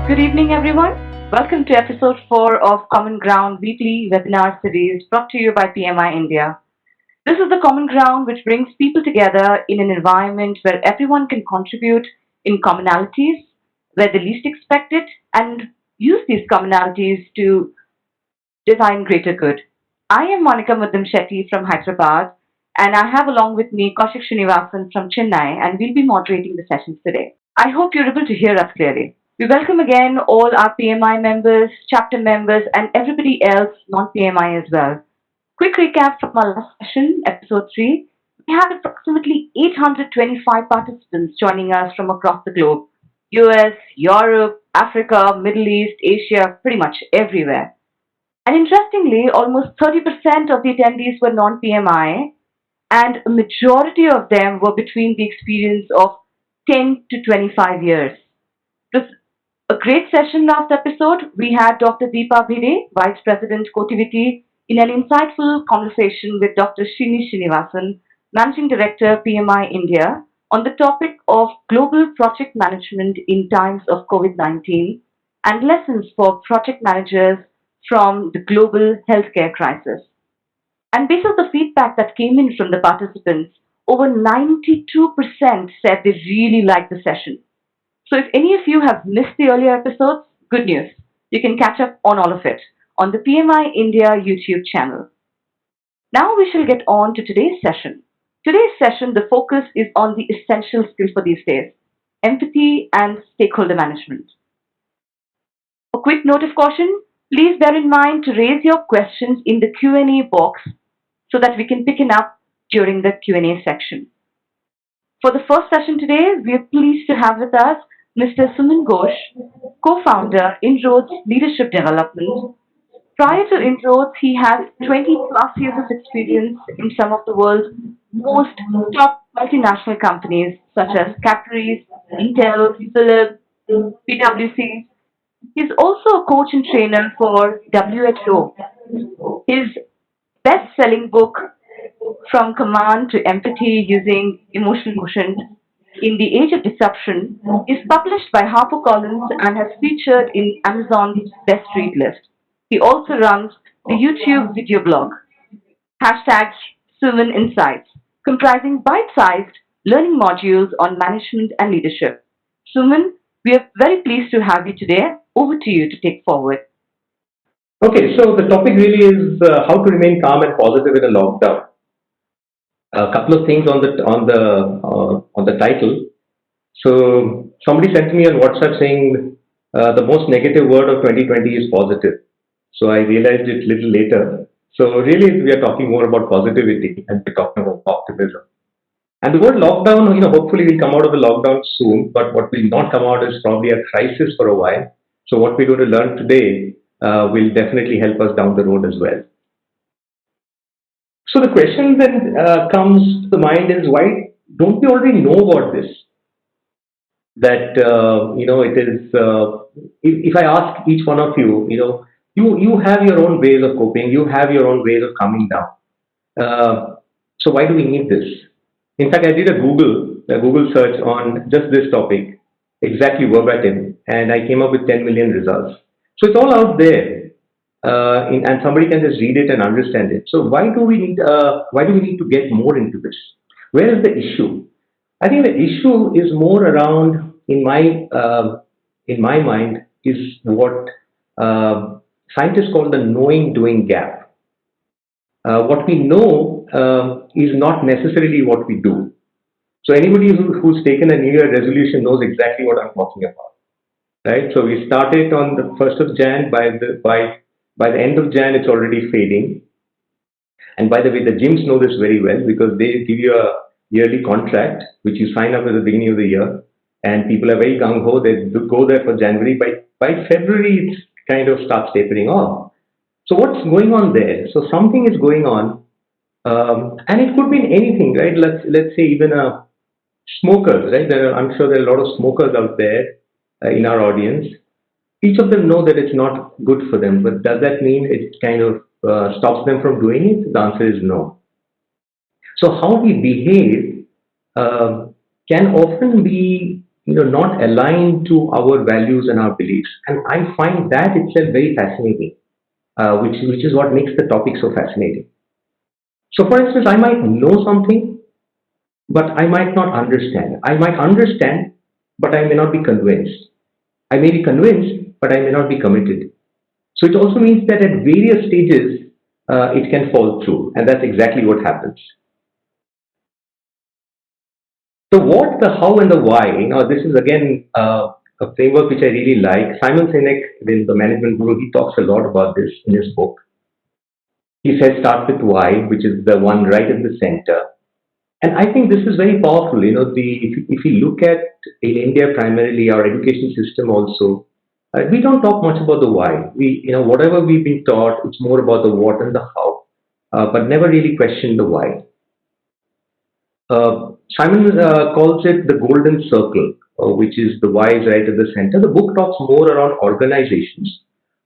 Good evening, everyone. Welcome to episode 4 of Commonground weekly webinar series brought to you by PMI India. This is the common ground which brings people together in an environment where everyone can contribute in commonalities, where they least expect it, and use these commonalities to define greater good. I am Monica Muddam Shetty from Hyderabad, and I have along with me Kaushik Srinivasan from Chennai, and we'll be moderating the sessions today. I hope you're able to hear us clearly. We welcome again all our PMI members, chapter members, and everybody else non-PMI as well. Quick recap from our last session, episode 3. We had approximately 825 participants joining us from across the globe: US, Europe, Africa, Middle East, Asia, pretty much everywhere. And interestingly, almost 30% of the attendees were non PMI, and a majority of them were between the experience of 10 to 25 years. It was a great session last episode. We had Dr. Deepa Bhide, Vice President Cotivity, in an insightful conversation with Dr. Srini Srinivasan, Managing Director PMI India, on the topic of global project management in times of COVID-19 and lessons for project managers from the global healthcare crisis. And based on the feedback that came in from the participants, over 92% said they really liked the session. So if any of you have missed the earlier episodes, good news. You can catch up on all of it on the PMI India YouTube channel. Now we shall get on to today's session. Today's session, the focus is on the essential skill for these days: empathy and stakeholder management. A quick note of caution: please bear in mind to raise your questions in the Q&A box so that we can pick it up during the Q&A section. For the first session today, we are pleased to have with us Mr. Suman Ghose, co-founder, Inroads Leadership Development. Prior to Inroads, he has 20 plus years of experience in some of the world's most top multinational companies such as Cadbury's, Intel, Philips, PwC. He's also a coach and trainer for WHO. His best-selling book, From Command to Empathy Using Emotional Quotient in the Age of Disruption, is published by HarperCollins and has featured in Amazon's best read list. He also runs the YouTube video blog, hashtag Suman Insights, comprising bite-sized learning modules on management and leadership. Suman, we are very pleased to have you today. Over to you to take forward. Okay, so the topic really is how to remain calm and positive in a lockdown. A couple of things on the title. So somebody sent me on WhatsApp saying the most negative word of 2020 is positive. So I realized it a little later. So really, we are talking more about positivity and we're talking about optimism. And the word lockdown, hopefully we'll come out of the lockdown soon. But what will not come out is probably a crisis for a while. So what we're going to learn today will definitely help us down the road as well. So the question that comes to the mind is, why don't we already know about this? That it is. If I ask each one of you, you have your own ways of coping. You have your own ways of coming down. So why do we need this? In fact, I did a Google search on just this topic, exactly verbatim, and I came up with 10 million results. So it's all out there, and somebody can just read it and understand it. So why do we need to get more into this? Where is the issue? I think the issue is more around, in my mind, is what scientists call the knowing-doing gap. What we know is not necessarily what we do. So anybody who's taken a New Year resolution knows exactly what I'm talking about, right? So we started on the 1st of Jan. By the end of Jan, it's already fading. And by the way, the gyms know this very well because they give you a yearly contract, which you sign up at the beginning of the year. And people are very gung-ho. They go there for January. By February, it kind of starts tapering off. So what's going on there? So something is going on. And it could mean anything, right? Let's say even smokers, right? I'm sure there are a lot of smokers out there in our audience. Each of them know that it's not good for them, but does that mean it kind of stops them from doing it? The answer is no. So how we behave can often be not aligned to our values and our beliefs. And I find that itself very fascinating, which is what makes the topic so fascinating. So, for instance, I might know something, but I might not understand. I might understand, but I may not be convinced. I may be convinced, but I may not be committed. So it also means that at various stages, it can fall through, and that's exactly what happens. The what, the how, and the why. This is again a framework which I really like. Simon Sinek, in the Management Guru, he talks a lot about this in his book. He says start with why, which is the one right at the center. And I think this is very powerful. If you look at in India primarily our education system also, we don't talk much about the why. Whatever we've been taught, it's more about the what and the how, but never really question the why. Simon calls it the golden circle, which is the why is right at the center. The book talks more around organizations,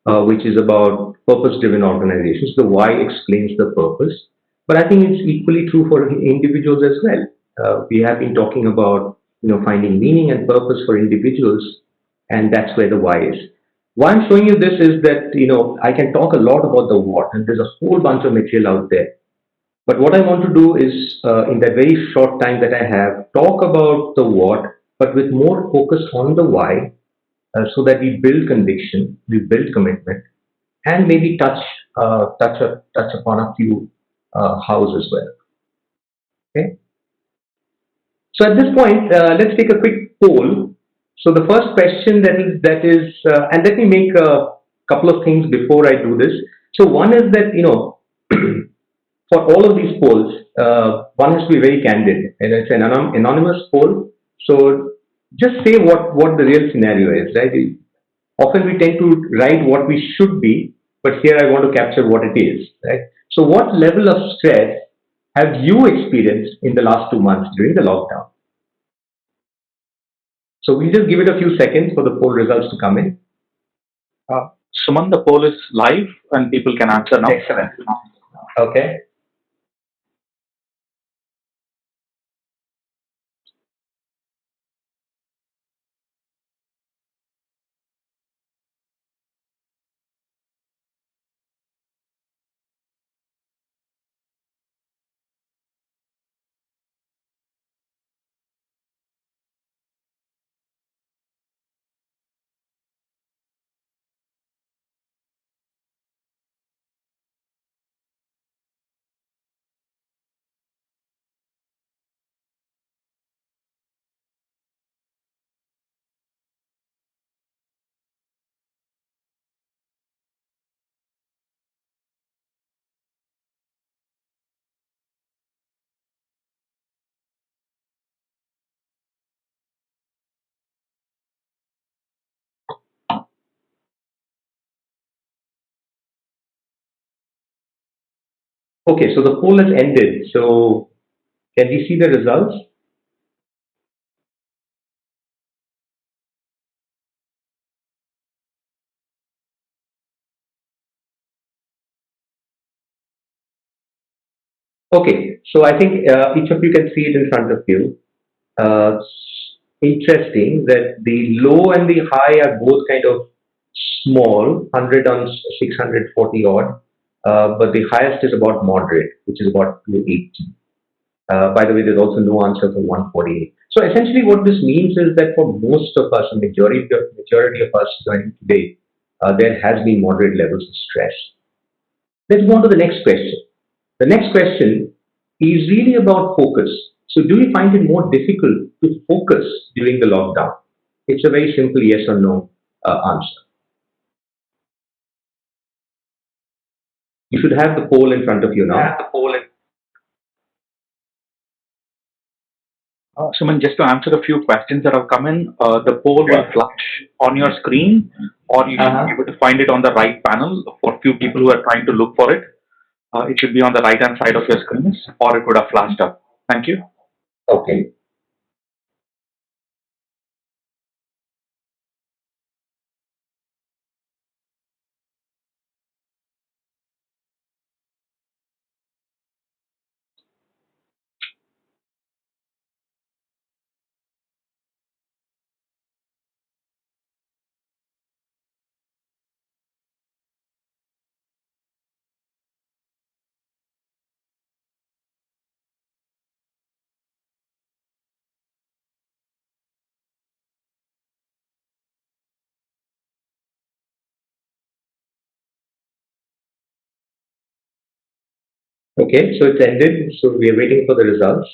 which is about purpose-driven organizations. The why explains the purpose, but I think it's equally true for individuals as well. We have been talking about finding meaning and purpose for individuals, and that's where the why is. Why I'm showing you this is that I can talk a lot about the what, and there's a whole bunch of material out there. But what I want to do is, in that very short time that I have, talk about the what, but with more focus on the why, so that we build conviction, we build commitment, and maybe touch upon a few hows as well. Okay. So at this point, let's take a quick poll. So the first question and let me make a couple of things before I do this. So one is that for all of these polls, one has to be very candid, and it's an anonymous poll. So just say what the real scenario is, right? Often we tend to write what we should be, but here I want to capture what it is, right? So what level of stress have you experienced in the last 2 months during the lockdown? So we'll just give it a few seconds for the poll results to come in. Uh, Suman, the poll is live and people can answer now. Excellent. Okay. Okay, so the poll has ended. So can we see the results? Okay, so I think each of you can see it in front of you. Uh, Interesting that the low and the high are both kind of small, 100 on 640 odd, but the highest is about moderate, which is about 280. By the way, there's also no answer for 148. So essentially, what this means is that for most of us, a majority of us joining today, there has been moderate levels of stress. Let's go on to the next question. The next question is really about focus. So, do you find it more difficult to focus during the lockdown? It's a very simple yes or no answer. You should have the poll in front of you now. Suman, just to answer a few questions that have come in, the poll will flash on your screen, or you should be able to find it on the right panel for few people who are trying to look for it. It should be on the right hand side of your screens, or it would have flashed up. Thank you. Okay. Okay, so it's ended. So we are waiting for the results.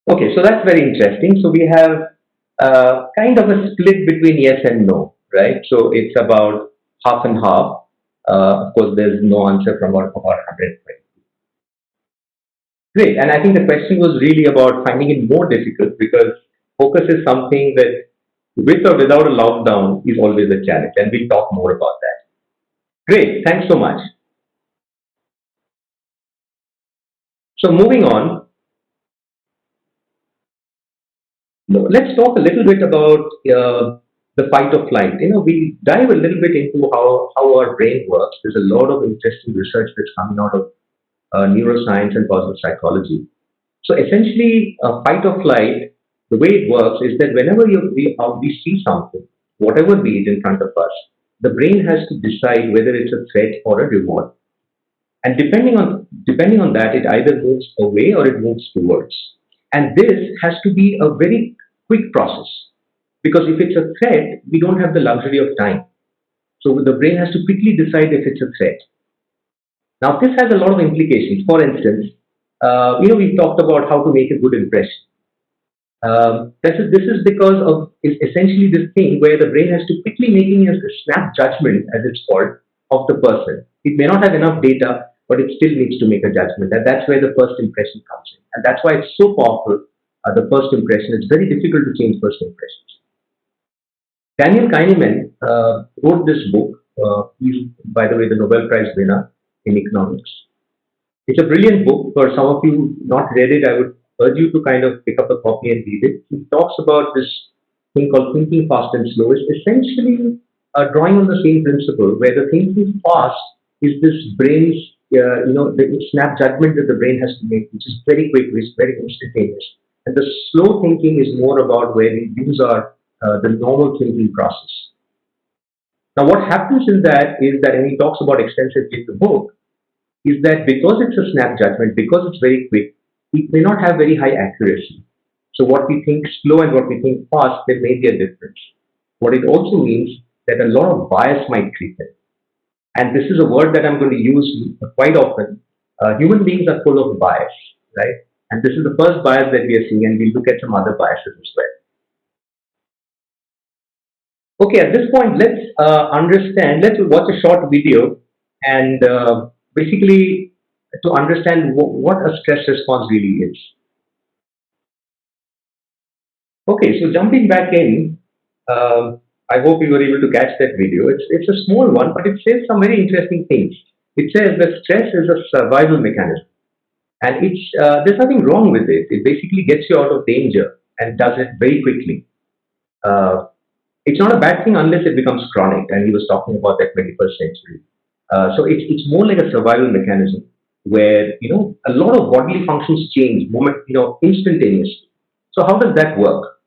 Okay, so that's very interesting. So we have kind of a split between yes and no, right? So it's about half and half. Of course, there's no answer from about 100. Great, and I think the question was really about finding it more difficult because focus is something that, with or without a lockdown, is always a challenge, and we'll talk more about that. Great, thanks so much. So moving on, let's talk a little bit about the fight or flight. We dive a little bit into how our brain works. There's a lot of interesting research that's coming out of neuroscience and positive psychology. So essentially, fight or flight, the way it works is that whenever we see something, whatever be it in front of us, the brain has to decide whether it's a threat or a reward. And depending on that, it either moves away or it moves towards. And this has to be a very quick process because if it's a threat, we don't have the luxury of time. So the brain has to quickly decide if it's a threat. Now, this has a lot of implications. For instance, we've talked about how to make a good impression. This is because of essentially this thing where the brain has to quickly making a snap judgment, as it's called, of the person. It may not have enough data, but it still needs to make a judgment, and that's where the first impression comes in, and that's why it's so powerful. The first impression. It's very difficult to change first impressions. Daniel Kahneman wrote this book. He's, by the way, the Nobel Prize winner in economics. It's a brilliant book. For some of you not read it, I would urge you to kind of pick up a copy and read it. He talks about this thing called thinking fast and slow. It's essentially drawing on the same principle where the thinking fast is this brain's, the snap judgment that the brain has to make, which is very quick, which is very instantaneous. And the slow thinking is more about where we use the normal thinking process. Now, what happens in that is that, and he talks about extensively in the book, is that because it's a snap judgment, because it's very quick, it may not have very high accuracy. So what we think slow and what we think fast, there may be a difference. What it also means that a lot of bias might creep in. And this is a word that I'm going to use quite often. Human beings are full of bias, right? And this is the first bias that we are seeing, and we'll look at some other biases as well. Okay, at this point, let's watch a short video and basically to understand what a stress response really is. Okay, so jumping back in, I hope you were able to catch that video. It's a small one, but it says some very interesting things. It says that stress is a survival mechanism, and there's nothing wrong with it. It basically gets you out of danger and does it very quickly. Uh, it's not a bad thing unless it becomes chronic, and he was talking about that 21st century. So it's more like a survival mechanism where a lot of bodily functions change instantaneously. So how does that work?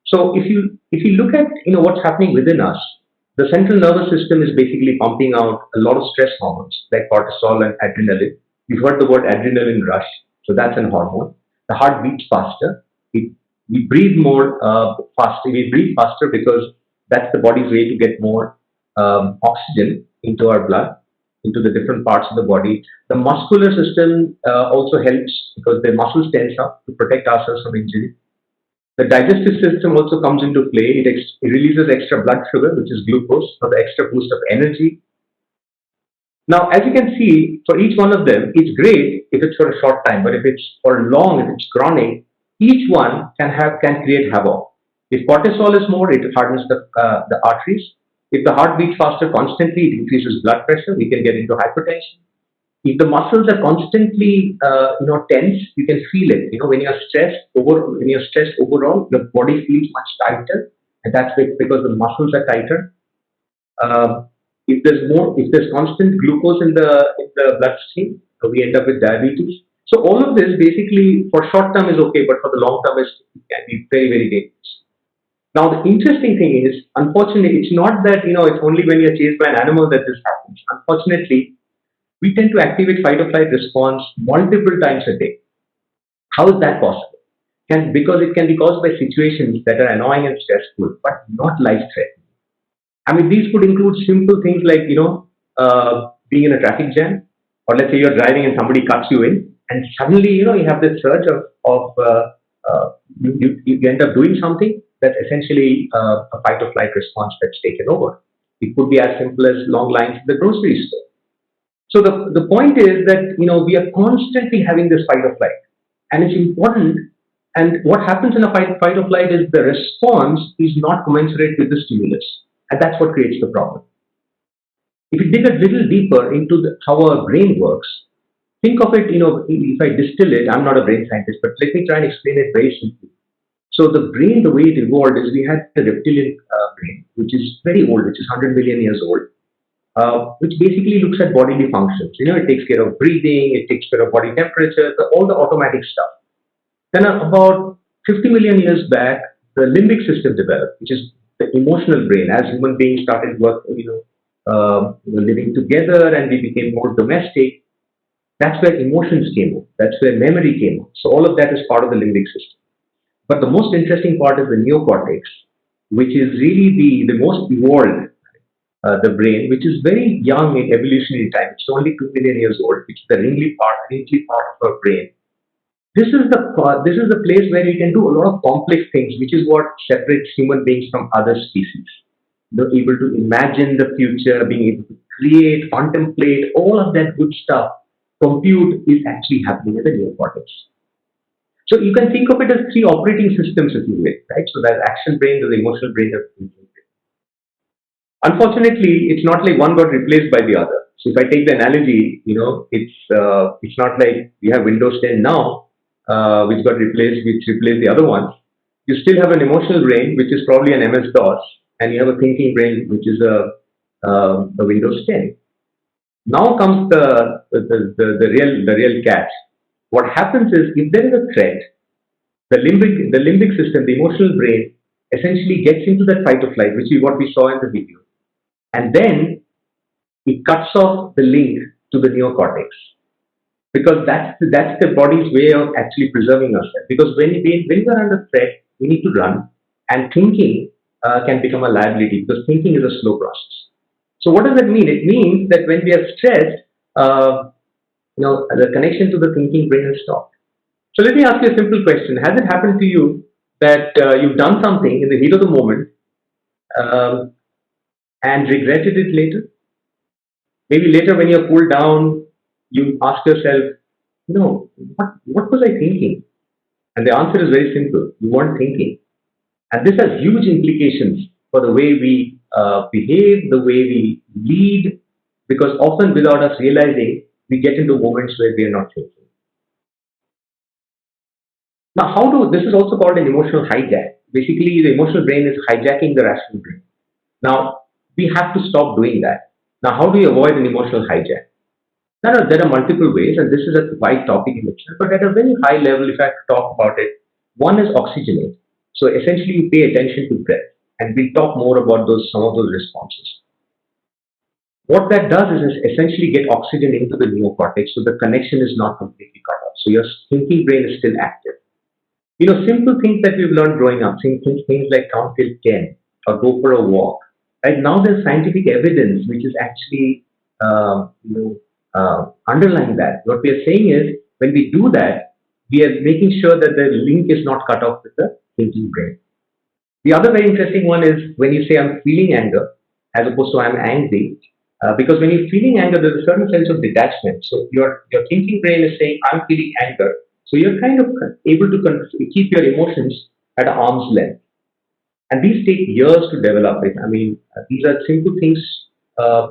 So if you look at what's happening within us, the central nervous system is basically pumping out a lot of stress hormones like cortisol and adrenaline. You've heard the word adrenaline rush, so that's an hormone. The heart beats faster. We breathe more faster. We breathe faster because that's the body's way to get more oxygen into our blood, into the different parts of the body. The muscular system also helps because the muscles tense up to protect ourselves from injury. The digestive system also comes into play. It releases extra blood sugar, which is glucose, for the extra boost of energy. Now, as you can see, for each one of them, it's great if it's for a short time, but if it's for long, if it's chronic, each one can create havoc. If cortisol is more, it hardens the arteries. If the heart beats faster constantly, it increases blood pressure. We can get into hypertension. If the muscles are constantly tense, you can feel it. When you're stressed overall, the body feels much tighter, and that's because the muscles are tighter. If there's constant glucose in the bloodstream, we end up with diabetes. So all of this basically for short term is okay, but for the long term it can be very, very dangerous. Now the interesting thing is, unfortunately, it's not that it's only when you're chased by an animal that this happens. Unfortunately, we tend to activate fight or flight response multiple times a day. How is that possible? Because it can be caused by situations that are annoying and stressful, but not life-threatening. I mean, these could include simple things like, being in a traffic jam, or let's say you're driving and somebody cuts you in, and suddenly, you have this surge you end up doing something that's essentially a fight or flight response that's taken over. It could be as simple as long lines in the grocery store. So the point is that, we are constantly having this fight or flight, and it's important. And what happens in a fight or flight is the response is not commensurate with the stimulus, and that's what creates the problem. If you dig a little deeper into how our brain works, think of it, if I distill it, I'm not a brain scientist, but let me try and explain it very simply. So the brain, the way it evolved is we had the reptilian brain, which is very old, which is 100 million years old, which basically looks at bodily functions. It takes care of breathing, it takes care of body temperature, all the automatic stuff. Then about 50 million years back, the limbic system developed, which is the emotional brain. As human beings started living together and we became more domestic, that's where emotions came up. That's where memory came up. So all of that is part of the limbic system. But the most interesting part is the neocortex, which is really the most evolved, the brain, which is very young in evolutionary time. It's only 2 million years old, which is the ringly part of our brain. This is the place where you can do a lot of complex things, which is what separates human beings from other species. They're able to imagine the future, being able to create, contemplate, all of that good stuff. Compute is actually happening in the neocortex. So you can think of it as three operating systems, if you will, right? So there's action brain, there's emotional brain, there's thinking brain. Unfortunately, it's not like one got replaced by the other. So if I take the analogy, it's not like we have Windows 10 now, which replaced the other ones. You still have an emotional brain, which is probably an MS-DOS, and you have a thinking brain, which is a Windows 10. Now comes the real catch. What happens is, if there is a threat, the limbic system, the emotional brain, essentially gets into that fight or flight, which is what we saw in the video, and then it cuts off the link to the neocortex, because that's the body's way of actually preserving ourselves. Because when we are under threat, we need to run, and thinking can become a liability, because thinking is a slow process. So what does that mean? It means that when we are stressed, the connection to the thinking brain is stopped. So let me ask you a simple question. Has it happened to you that you've done something in the heat of the moment and regretted it later? Maybe later when you're cooled down, you ask yourself, what was I thinking? And the answer is very simple. You weren't thinking. And this has huge implications for the way we behave, the way we lead, because often without us realizing, we get into moments where we are not thinking. Now, this is also called an emotional hijack. Basically, the emotional brain is hijacking the rational brain. Now, we have to stop doing that. Now, how do you avoid an emotional hijack? There are multiple ways, and this is a wide topic in itself, but at a very high level, if I have to talk about it, one is oxygenate. So essentially, you pay attention to breath, and we'll talk more about some of those responses. What that does is essentially get oxygen into the neocortex, so the connection is not completely cut off. So your thinking brain is still active. Simple things that we've learned growing up, things like count till 10 or go for a walk. Right now, there's scientific evidence which is actually underlying that. What we are saying is, when we do that, we are making sure that the link is not cut off with the thinking brain. The other very interesting one is when you say I'm feeling anger as opposed to I'm angry, because when you're feeling anger, there's a certain sense of detachment. So your thinking brain is saying I'm feeling anger, so you're kind of able to keep your emotions at arm's length. And these take years to develop it. I mean, these are simple things.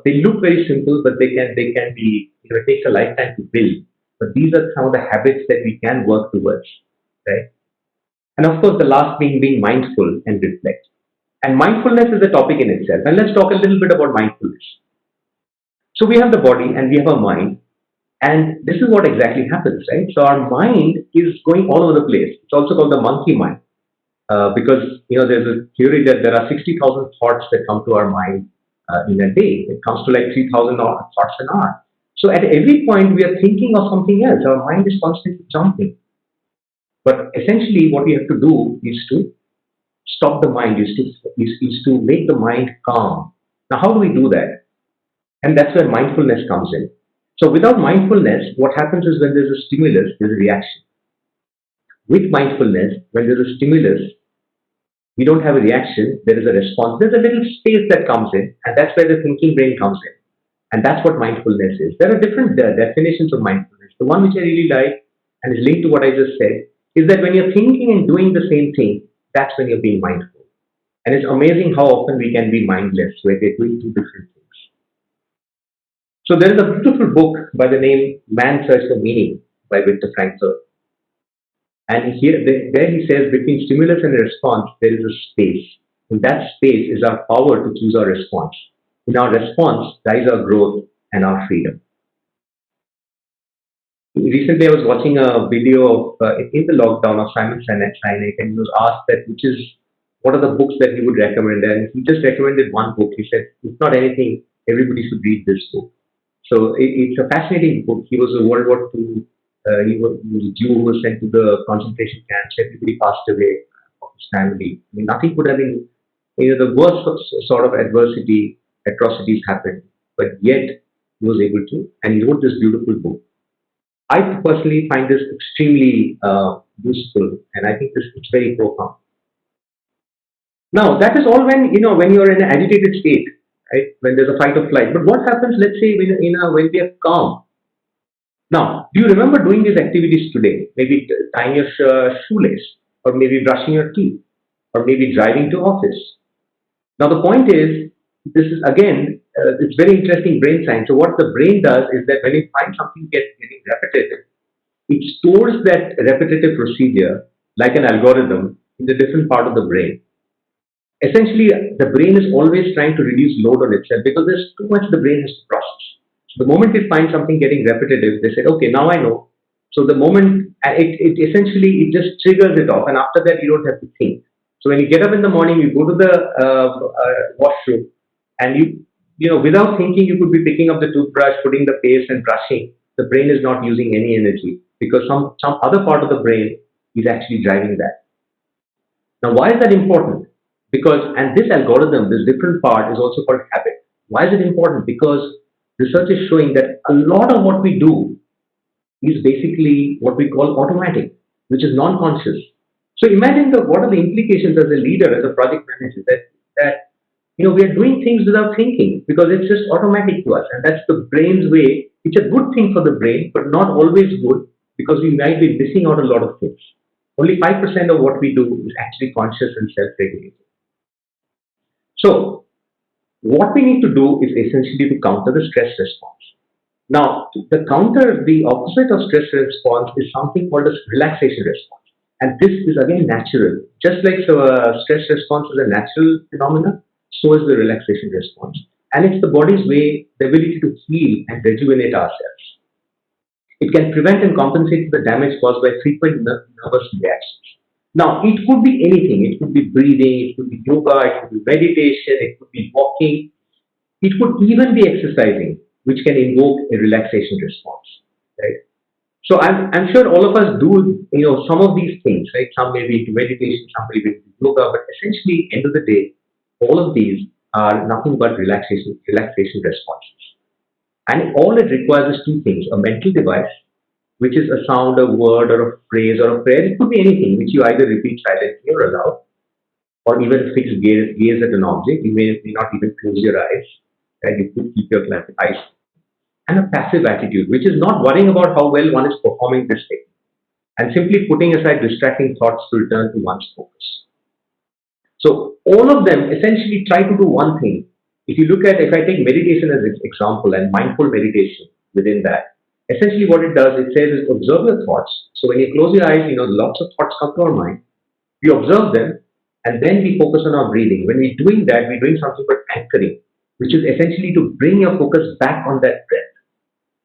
They look very simple, but they can be. It takes a lifetime to build. But these are some of the habits that we can work towards, right? And of course, the last being mindful and reflect. And mindfulness is a topic in itself. And let's talk a little bit about mindfulness. So we have the body and we have a mind, and this is what exactly happens, right? So our mind is going all over the place. It's also called the monkey mind, because there's a theory that there are 60,000 thoughts that come to our mind in a day. It comes to like 3,000 thoughts an hour. So at every point, we are thinking of something else. Our mind is constantly jumping. But essentially, what we have to do is to stop the mind, is to make the mind calm. Now, how do we do that? And that's where mindfulness comes in. So without mindfulness, what happens is when there's a stimulus, there's a reaction. With mindfulness, when there's a stimulus, we don't have a reaction, there is a response. There's a little space that comes in, and that's where the thinking brain comes in. And that's what mindfulness is. There are different definitions of mindfulness. The one which I really like and is linked to what I just said is that when you're thinking and doing the same thing, that's when you're being mindful. And it's amazing how often we can be mindless, where we're doing two different things. So there is a beautiful book by the name Man's Search for Meaning by Viktor Frankl. And here, there he says between stimulus and response, there is a space. In that space is our power to choose our response. In our response lies our growth and our freedom. Recently, I was watching a video of in the lockdown of Simon Sinek, and he was asked that what are the books that he would recommend, and he just recommended one book. He said, "It's not anything. Everybody should read this book." So it's a fascinating book. He was a World War II. He was a Jew who was sent to the concentration camps. Everybody passed away of his family. I mean, nothing could have been, the worst sort of adversity, atrocities happened, but yet he was able to, and he wrote this beautiful book. I personally find this extremely useful, and I think it's very profound. Now, that is all when you're in an agitated state, right? When there's a fight or flight. But what happens, let's say, when we are calm? Now, do you remember doing these activities today? Maybe tying your shoelace, or maybe brushing your teeth, or maybe driving to office. Now, the point is, this is again, it's very interesting brain science. So, what the brain does is that when it finds something getting repetitive, it stores that repetitive procedure like an algorithm in the different part of the brain. Essentially, the brain is always trying to reduce load on itself because there's too much the brain has to process. So the moment it finds something getting repetitive, they say, okay, now I know. So the moment it essentially it just triggers it off, and after that you don't have to think. So when you get up in the morning, you go to the washroom, and without thinking, you could be picking up the toothbrush, putting the paste, and brushing. The brain is not using any energy because some other part of the brain is actually driving that. Now, why is that important? And this algorithm, this different part, is also called habit. Why is it important? Because research is showing that a lot of what we do is basically what we call automatic, which is non-conscious. So imagine what are the implications as a leader, as a project manager, that we are doing things without thinking because it's just automatic to us, and that's the brain's way. It's a good thing for the brain, but not always good because we might be missing out a lot of things. Only 5% of what we do is actually conscious and self-regulated. So, what we need to do is essentially to counter the stress response. Now, the opposite of stress response is something called as relaxation response. And this is again natural. Just like stress response is a natural phenomenon, so is the relaxation response. And it's the body's way, the ability to heal and rejuvenate ourselves. It can prevent and compensate for the damage caused by frequent nervous reactions. Now, it could be anything. It could be breathing, it could be yoga, it could be meditation, it could be walking. It could even be exercising, which can invoke a relaxation response, right? So I'm sure all of us do, some of these things, right? Some may be into meditation, some may be into yoga, but essentially, end of the day, all of these are nothing but relaxation responses. And all it requires is two things: a mental device, which is a sound, a word, or a phrase, or a prayer. It could be anything which you either repeat silently or aloud, or even fix gaze at an object. You may not even close your eyes, and you could keep your eyes. And a passive attitude, which is not worrying about how well one is performing this thing, and simply putting aside distracting thoughts to return to one's focus. So all of them essentially try to do one thing. If I take meditation as an example and mindful meditation within that, essentially what it does, it says is observe your thoughts. So when you close your eyes, lots of thoughts come to our mind. We observe them, and then we focus on our breathing. When we're doing that, we're doing something called anchoring, which is essentially to bring your focus back on that breath.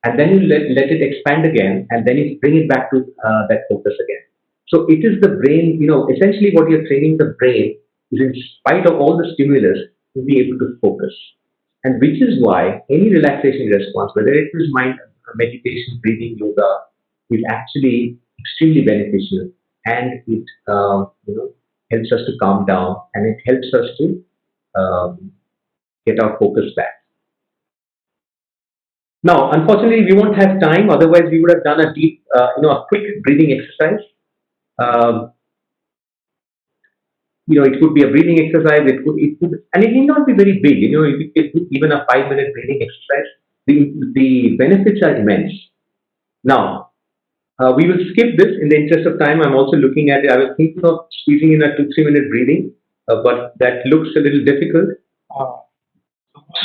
And then you let it expand again, and then you bring it back to that focus again. So it is the brain, essentially what you're training the brain is, in spite of all the stimulus, to be able to focus. And which is why any relaxation response, whether it is mind meditation, breathing, yoga, is actually extremely beneficial, and it helps us to calm down, and it helps us to um, get our focus back. Now, unfortunately, we won't have time. Otherwise, we would have done a deep, a quick breathing exercise. Um, it could be a breathing exercise. And it need not be very big. It could even a 5-minute breathing exercise. The benefits are immense. Now, we will skip this in the interest of time. I'm also looking at it. I was thinking of squeezing in a 2-3 minute breathing, but that looks a little difficult.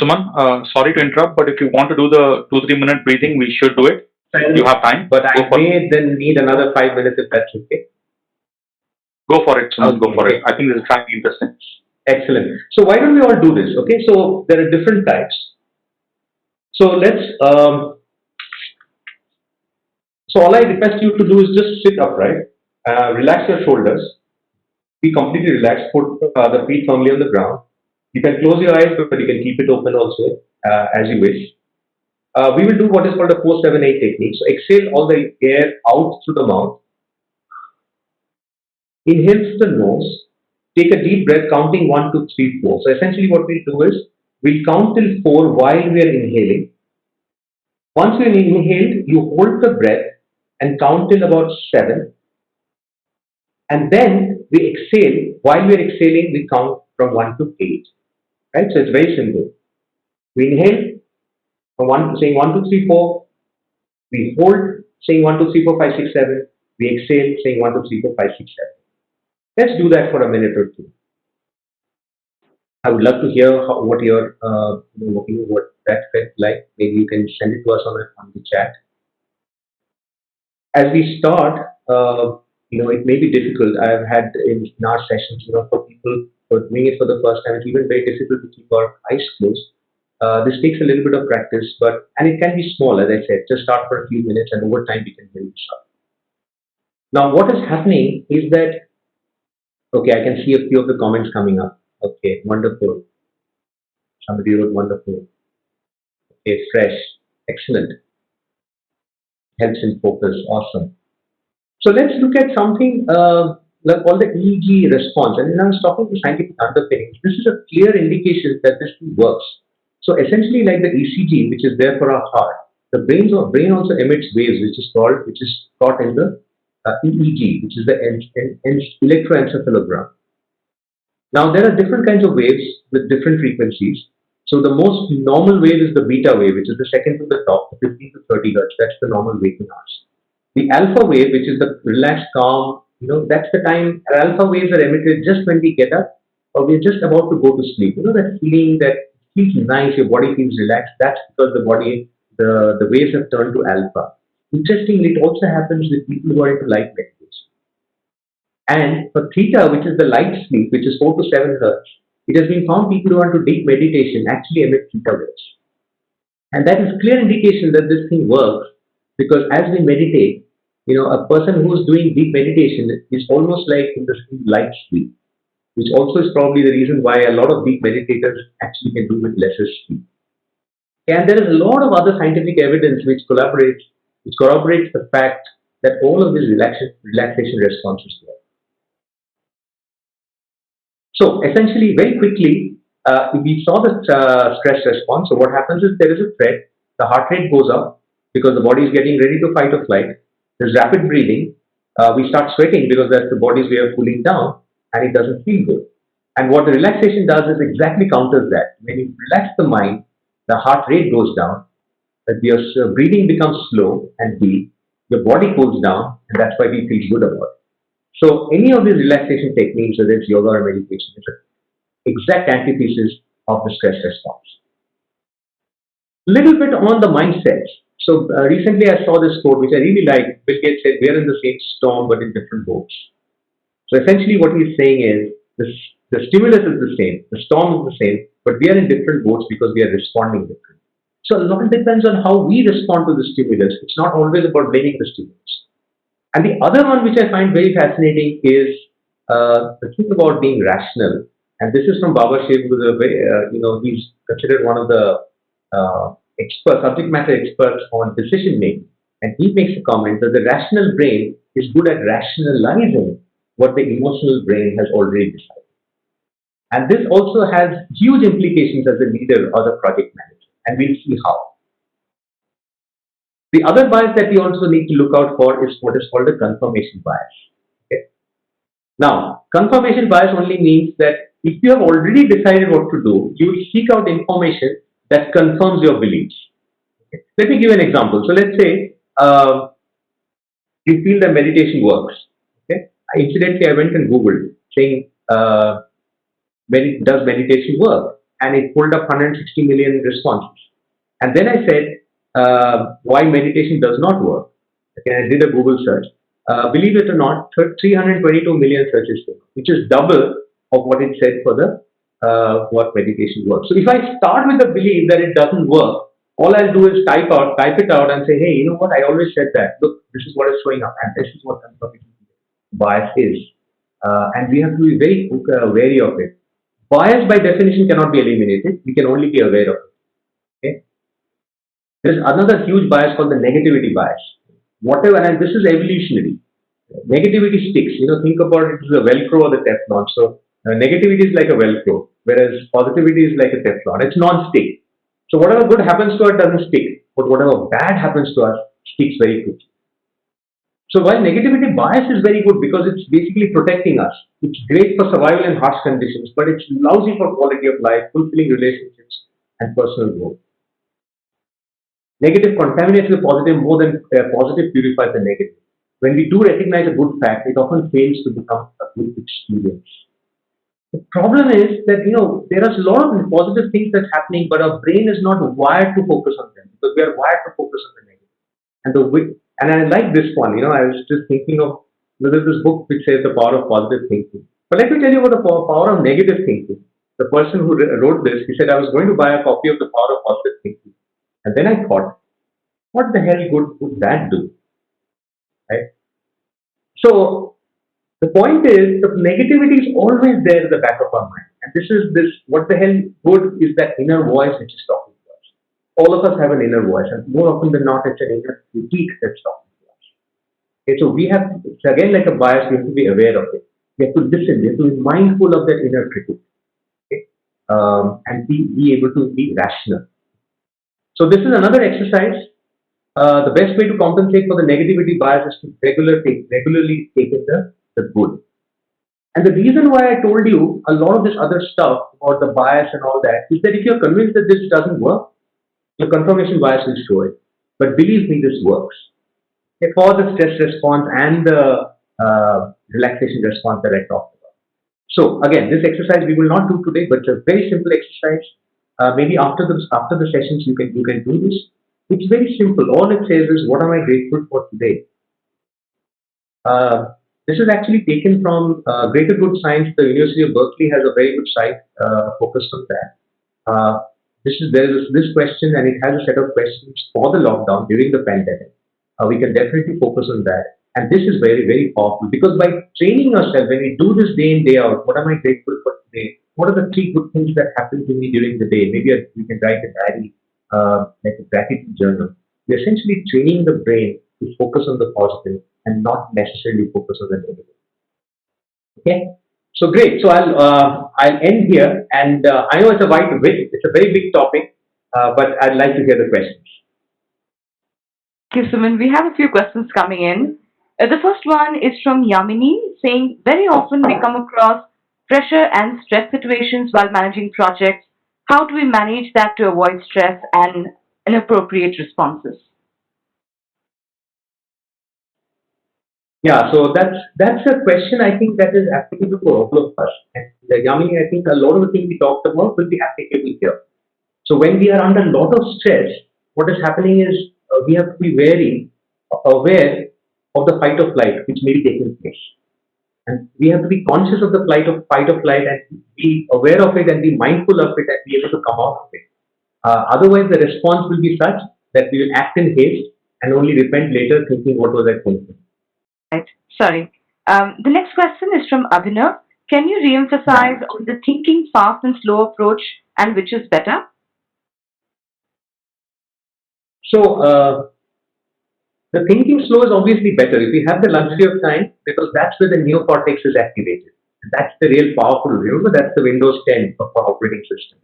Suman, sorry to interrupt, but if you want to do the 2-3 minute breathing, we should do it. You have time. But I may then need another 5 minutes if that's okay. Go for it, Suman. Go for it. I think this is trying interesting. Excellent. So why don't we all do this? Okay. So there are different types. So let's. So all I request you to do is just sit upright, relax your shoulders, be completely relaxed, put the feet firmly on the ground. You can close your eyes, but you can keep it open also as you wish. We will do what is called a 4-7-8 technique. So exhale all the air out through the mouth. Inhale through the nose. Take a deep breath, counting 1, 2, 3, 4. So essentially what we do is we count till 4 while we are inhaling. Once you inhaled, you hold the breath and count till about 7. And then we exhale. While we are exhaling, we count from 1 to 8. Right? So it's very simple. We inhale from saying 1, 2, 3, 4. We hold saying 1, 2, 3, 4, 5, 6, 7. We exhale saying 1, 2, 3, 4, 5, 6, 7. Let's do that for a minute or two. I would love to hear what your what that felt like. Maybe you can send it to us on the chat. As we start, it may be difficult. I've had in our sessions, for people who are doing it for the first time, it's even very difficult to keep our eyes closed. This takes a little bit of practice, and it can be small, as I said. Just start for a few minutes, and over time we can build this up. Now, what is happening is that, okay, I can see a few of the comments coming up. Okay, wonderful. Somebody wrote wonderful. Okay, fresh, excellent. Helps in focus, awesome. So let's look at something like all the EEG response. And when I was talking to scientific underpinnings, this is a clear indication that this thing works. So essentially, like the ECG, which is there for our heart, the brain also emits waves, which is taught in the EEG, which is the electroencephalogram. Now, there are different kinds of waves with different frequencies. So the most normal wave is the beta wave, which is the second from the top, 15 to 30 hertz. That's the normal waking hours. The alpha wave, which is the relaxed, calm, that's the time. Alpha waves are emitted just when we get up or we're just about to go to sleep. That feeling that feels nice, your body feels relaxed. That's because the waves have turned to alpha. Interestingly, it also happens with people who are into light meditation. And for theta, which is the light sleep, which is 4 to 7 hertz, it has been found people who are into deep meditation actually emit theta waves. And that is clear indication that this thing works, because as we meditate, a person who is doing deep meditation is almost like in the light sleep, which also is probably the reason why a lot of deep meditators actually can do with lesser sleep. And there is a lot of other scientific evidence which corroborates the fact that all of these relaxation responses work. So essentially, very quickly, we saw the stress response. So what happens is there is a threat, the heart rate goes up because the body is getting ready to fight or flight. There's rapid breathing. We start sweating because that's the body's way of cooling down, and it doesn't feel good. And what the relaxation does is exactly counters that. When you relax the mind, the heart rate goes down, your breathing becomes slow and deep, your body cools down, and that's why we feel good about it. So any of these relaxation techniques, whether it's yoga or meditation, is an exact antithesis of the stress response. Little bit on the mindset. So recently I saw this quote which I really like. Bill Gates said, "We are in the same storm but in different boats." So essentially what he's saying is the stimulus is the same, the storm is the same, but we are in different boats because we are responding differently. So a lot depends on how we respond to the stimulus. It's not always about blaming the stimulus. And the other one which I find very fascinating is the thing about being rational. And this is from Baba Shiv, who's he's considered one of the subject matter experts on decision making. And he makes a comment that the rational brain is good at rationalizing what the emotional brain has already decided. And this also has huge implications as a leader or the project manager. And we'll see how. The other bias that we also need to look out for is what is called a confirmation bias. Okay? Now, confirmation bias only means that if you have already decided what to do, you will seek out information that confirms your beliefs. Okay? Let me give an example. So let's say you feel that meditation works. Okay? Incidentally, I went and Googled saying, does meditation work? And it pulled up 160 million responses. And then I said, why meditation does not work. Okay, I did a Google search. Believe it or not, 322 million searches, which is double of what it said for the what meditation works. So if I start with the belief that it doesn't work, all I'll do is type it out and say, hey, you know what? I always said that. Look, this is what is showing up, and this is what confirmation bias is. And we have to be very wary of it. Bias by definition cannot be eliminated. We can only be aware of it. Okay? There's another huge bias called the negativity bias. Whatever, and this is evolutionary. Negativity sticks. Think about it as a Velcro or the Teflon. So negativity is like a Velcro, whereas positivity is like a Teflon. It's non-stick. So whatever good happens to us doesn't stick, but whatever bad happens to us sticks very quickly. So while negativity bias is very good because it's basically protecting us, it's great for survival in harsh conditions, but it's lousy for quality of life, fulfilling relationships, and personal growth. Negative contaminates the positive more than positive purifies the negative. When we do recognize a good fact, it often fails to become a good experience. The problem is that there are a lot of positive things that's happening, but our brain is not wired to focus on them because we are wired to focus on the negative. And I like this one. I was just thinking of there's this book which says the power of positive thinking. But let me tell you about the power of negative thinking. The person who wrote this, he said, I was going to buy a copy of The Power of Positive Thinking. And then I thought, what the hell good would that do? Right? So the point is, the negativity is always there at the back of our mind. And what the hell good is that inner voice which is talking to us. All of us have an inner voice, and more often than not, it's an inner critique that's talking to us. Okay, so it's again like a bias, we have to be aware of it. We have to listen, we have to be mindful of that inner critique. Okay? And be able to be rational. So this is another exercise. The best way to compensate for the negativity bias is to regularly take in the good. And the reason why I told you a lot of this other stuff about the bias and all that is that if you're convinced that this doesn't work, your confirmation bias will show it. But believe me, this works. For the stress response and the relaxation response that I talked about. So again, this exercise we will not do today, but it's a very simple exercise. Maybe after the sessions you can do this. It's very simple. All it says is, what am I grateful for today? This is actually taken from Greater Good Science. The University of Berkeley has a very good site focused on that. There is this question, and it has a set of questions for the lockdown during the pandemic. We can definitely focus on that. And this is very, very powerful because by training ourselves, when we do this day in, day out, what am I grateful for today? What are the 3 good things that happened to me during the day? Maybe we can write a diary, like a gratitude journal. We're essentially training the brain to focus on the positive and not necessarily focus on the negative. Okay, so great. So I'll end here, and I know it's a very big topic, but I'd like to hear the questions. Thank you, Suman. We have a few questions coming in. The first one is from Yamini saying, very often we come across pressure and stress situations while managing projects. How do we manage that to avoid stress and inappropriate responses? Yeah, so that's a question I think that is applicable for all of us. And Yamini, I think a lot of the things we talked about will be applicable here. So when we are under a lot of stress, what is happening is we have to be very aware of the fight or flight which may be taking place. And we have to be conscious of the fight or flight and be aware of it and be mindful of it and be able to come out of it. Otherwise, the response will be such that we will act in haste and only repent later thinking what was I thinking. Right. Sorry. The next question is from Abhinav Can you re-emphasize on the thinking fast and slow approach and which is better? So, the thinking slow is obviously better if we have the luxury of time because that's where the neocortex is activated. That's the real powerful. Remember, that's the Windows 10 of our operating system.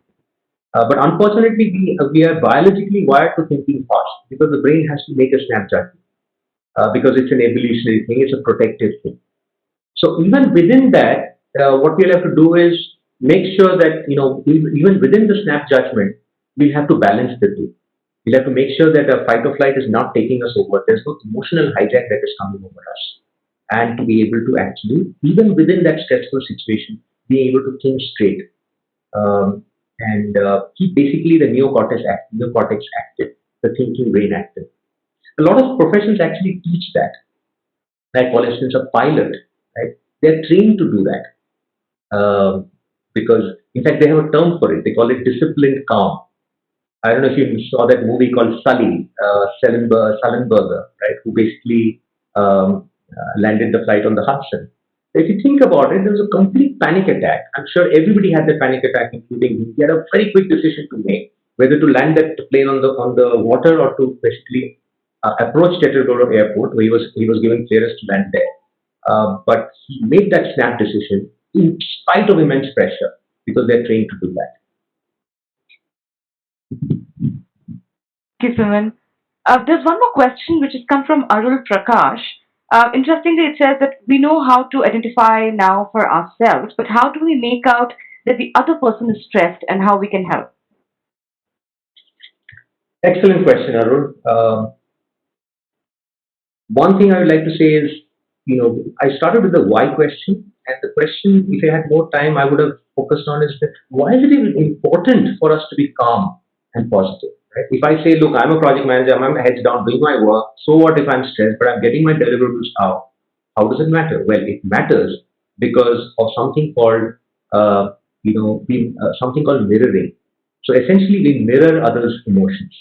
But unfortunately, we are biologically wired to thinking fast because the brain has to make a snap judgment because it's an evolutionary thing, it's a protective thing. So even within that, what we'll have to do is make sure that even within the snap judgment, we'll have to balance the two. We'll have to make sure that a fight or flight is not taking us over. There's no emotional hijack that is coming over us, and to be able to actually, even within that stressful situation, be able to think straight and keep basically the neocortex active, the thinking brain active. A lot of professions actually teach that. Like, for instance, a pilot, right? They're trained to do that because, in fact, they have a term for it. They call it disciplined calm. I don't know if you saw that movie called Sully, Sullenberger, right? Who basically landed the flight on the Hudson. If you think about it, there was a complete panic attack. I'm sure everybody had that panic attack, including him. He had a very quick decision to make, whether to land that plane on the water or to basically approach Teterboro Airport, where he was given clearance to land there. But he made that snap decision in spite of immense pressure because they're trained to do that. Thank you, Suman. There's one more question which has come from Arul Prakash. Interestingly, it says that we know how to identify now for ourselves, but how do we make out that the other person is stressed and how we can help? Excellent question, Arul. One thing I would like to say is, I started with the why question, and the question, if I had more time, I would have focused on is that why is it even important for us to be calm and positive? Right? If I say, look, I'm a project manager, I'm heads down doing my work, so what if I'm stressed, but I'm getting my deliverables out? How does it matter? Well, it matters because of something called, something called mirroring. So essentially, we mirror others' emotions.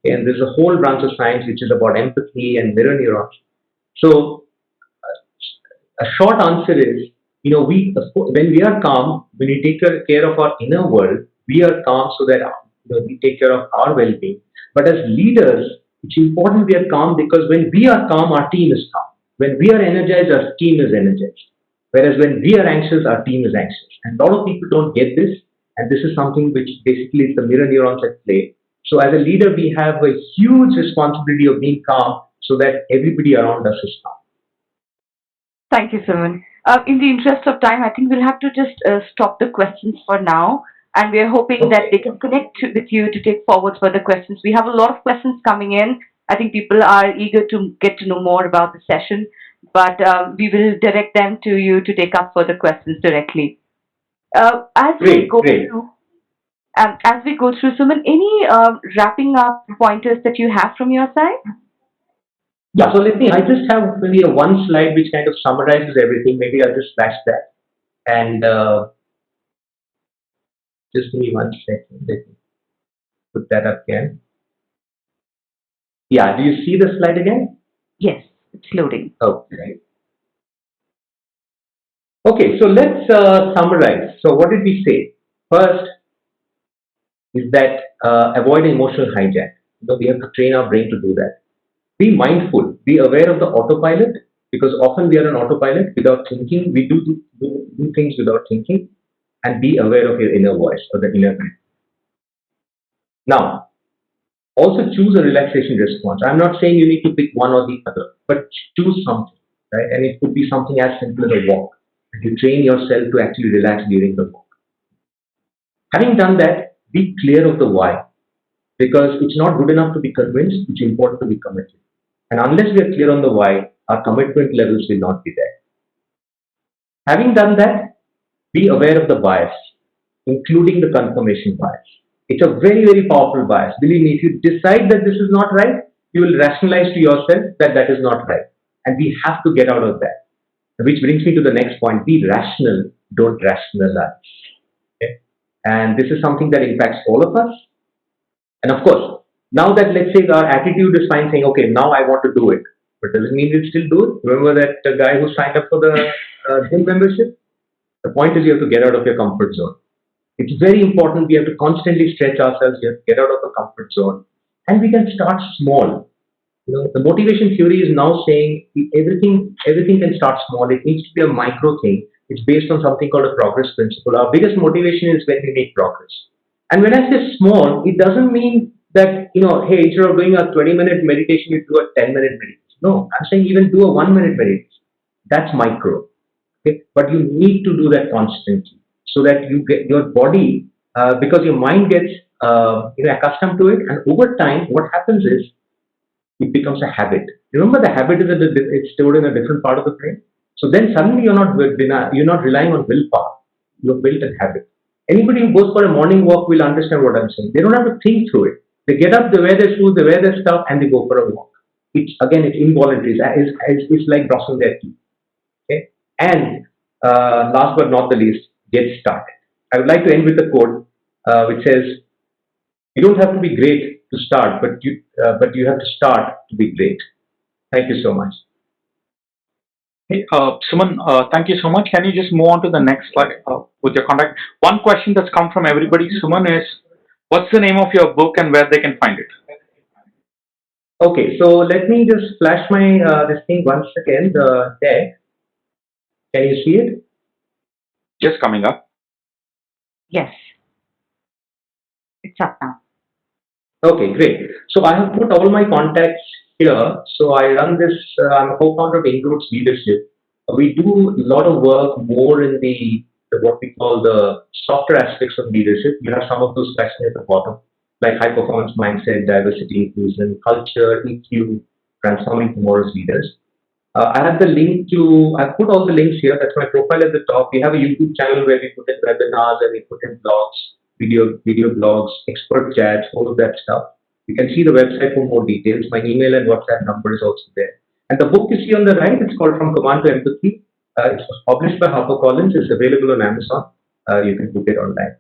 And there's a whole branch of science which is about empathy and mirror neurons. So a short answer is, when we are calm, when we take care of our inner world, we are calm so that we take care of our well-being. But as leaders, it's important we are calm because when we are calm, our team is calm. When we are energized, our team is energized. Whereas when we are anxious, our team is anxious. And a lot of people don't get this, and this is something which basically is the mirror neurons at play. So as a leader, we have a huge responsibility of being calm so that everybody around us is calm. Thank you, Suman. In the interest of time, I think we'll have to just stop the questions for now. And we are hoping that they can connect with you to take forward further questions. We have a lot of questions coming in. I think people are eager to get to know more about the session, but we will direct them to you to take up further questions directly. Great. As we go through, Suman, any wrapping up pointers that you have from your side? Yeah, so I just have maybe one slide which kind of summarizes everything. Maybe I'll just flash that. And just give me 1 second. Let me put that up again. Yeah, do you see the slide again? Yes, it's loading. Okay. Okay, so let's summarize. So what did we say? First is that avoid emotional hijack. We have to train our brain to do that. Be mindful. Be aware of the autopilot because often we are on autopilot without thinking. We do things without thinking, and be aware of your inner voice or the inner brain. Now, also choose a relaxation response. I'm not saying you need to pick one or the other, but choose something, right? And it could be something as simple as a walk. You train yourself to actually relax during the walk. Having done that, be clear of the why, because it's not good enough to be convinced, it's important to be committed. And unless we are clear on the why, our commitment levels will not be there. Having done that, be aware of the bias, including the confirmation bias. It's a very, very powerful bias. Believe me, if you decide that this is not right, you will rationalize to yourself that that is not right. And we have to get out of that. Which brings me to the next point. Be rational, don't rationalize. Okay? And this is something that impacts all of us. And of course, now that let's say our attitude is fine saying, okay, now I want to do it. But does it mean we'll still do it? Remember that guy who signed up for the gym membership? The point is you have to get out of your comfort zone. It's very important. We have to constantly stretch ourselves. We have to get out of the comfort zone, and we can start small. The motivation theory is now saying everything can start small. It needs to be a micro thing. It's based on something called a progress principle. Our biggest motivation is when we make progress. And when I say small, it doesn't mean that hey, instead of doing a 20-minute meditation, you do a 10-minute meditation. No, I'm saying even do a 1-minute meditation. That's micro. Okay, but you need to do that constantly so that you get your body because your mind gets accustomed to it, and over time, what happens is it becomes a habit. Remember, the habit is it's stored in a different part of the brain. So then suddenly you're not relying on willpower. You've built a habit. Anybody who goes for a morning walk will understand what I'm saying. They don't have to think through it. They get up, they wear their shoes, they wear their stuff, and they go for a walk. It's involuntary. It's like brushing their teeth. Okay? And last but not the least, get started. I would like to end with a quote which says, "You don't have to be great to start, but you have to start to be great." Thank you so much. Hey, Suman, thank you so much. Can you just move on to the next slide with your contact? One question that's come from everybody, Suman, is what's the name of your book and where they can find it? Okay, so let me just flash my this thing once again. The deck. Can you see it? Just coming up. Yes, it's up now. Okay, great. So I have put all my contacts here. So I run this. I'm a co-founder of Inroads Leadership. We do a lot of work more in the what we call the softer aspects of leadership. You have some of those questions at the bottom, like high performance mindset, diversity, inclusion, culture, EQ, transforming tomorrow's leaders. I have the link to. I put all the links here. That's my profile at the top. We have a YouTube channel where we put in webinars and we put in blogs, video blogs, expert chats, all of that stuff. You can see the website for more details. My email and WhatsApp number is also there. And the book you see on the right, it's called From Command to Empathy. It was published by HarperCollins. It's available on Amazon. You can book it online.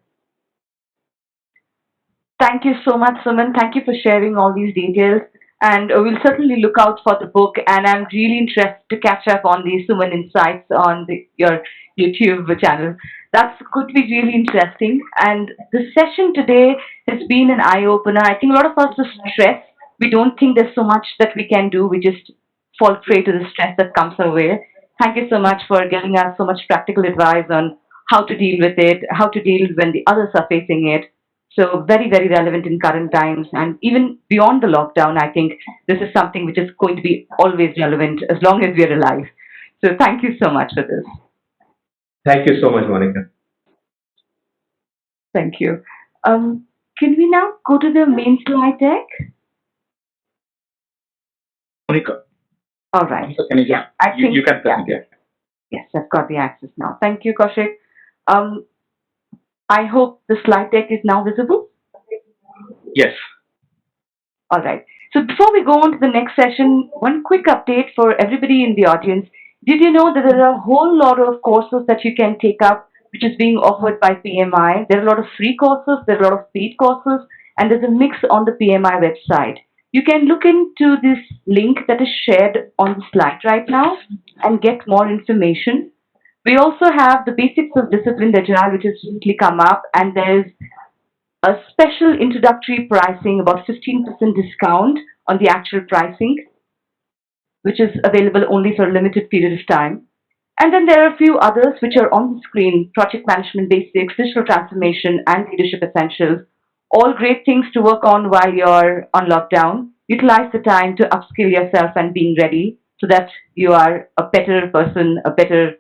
Thank you so much, Suman. Thank you for sharing all these details. And we'll certainly look out for the book. And I'm really interested to catch up on the Suman insights on your YouTube channel. That's going to be really interesting. And the session today has been an eye opener. I think a lot of us are stressed. We don't think there's so much that we can do. We just fall prey to the stress that comes our way. Thank you so much for giving us so much practical advice on how to deal with it, how to deal when the others are facing it. So very, very relevant in current times and even beyond the lockdown. I think this is something which is going to be always relevant as long as we're alive. So thank you so much for this. Thank you so much, Monica. Thank you. Can we now go to the main slide deck? Monica. All right. So can you, yeah, you can present, yeah. Yes, I've got the access now. Thank you, Kaushik. I hope the slide deck is now visible. Yes. All right. So before we go on to the next session, one quick update for everybody in the audience. Did you know that there are a whole lot of courses that you can take up, which is being offered by PMI? There are a lot of free courses, there are a lot of paid courses, and there's a mix on the PMI website. You can look into this link that is shared on the slide right now and get more information. We also have the basics of disciplined agile, which has recently come up, and there's a special introductory pricing, about 15% discount on the actual pricing, which is available only for a limited period of time. And then there are a few others which are on the screen: project management basics, digital transformation, and leadership essentials. All great things to work on while you're on lockdown. Utilize the time to upskill yourself and being ready so that you are a better person, a better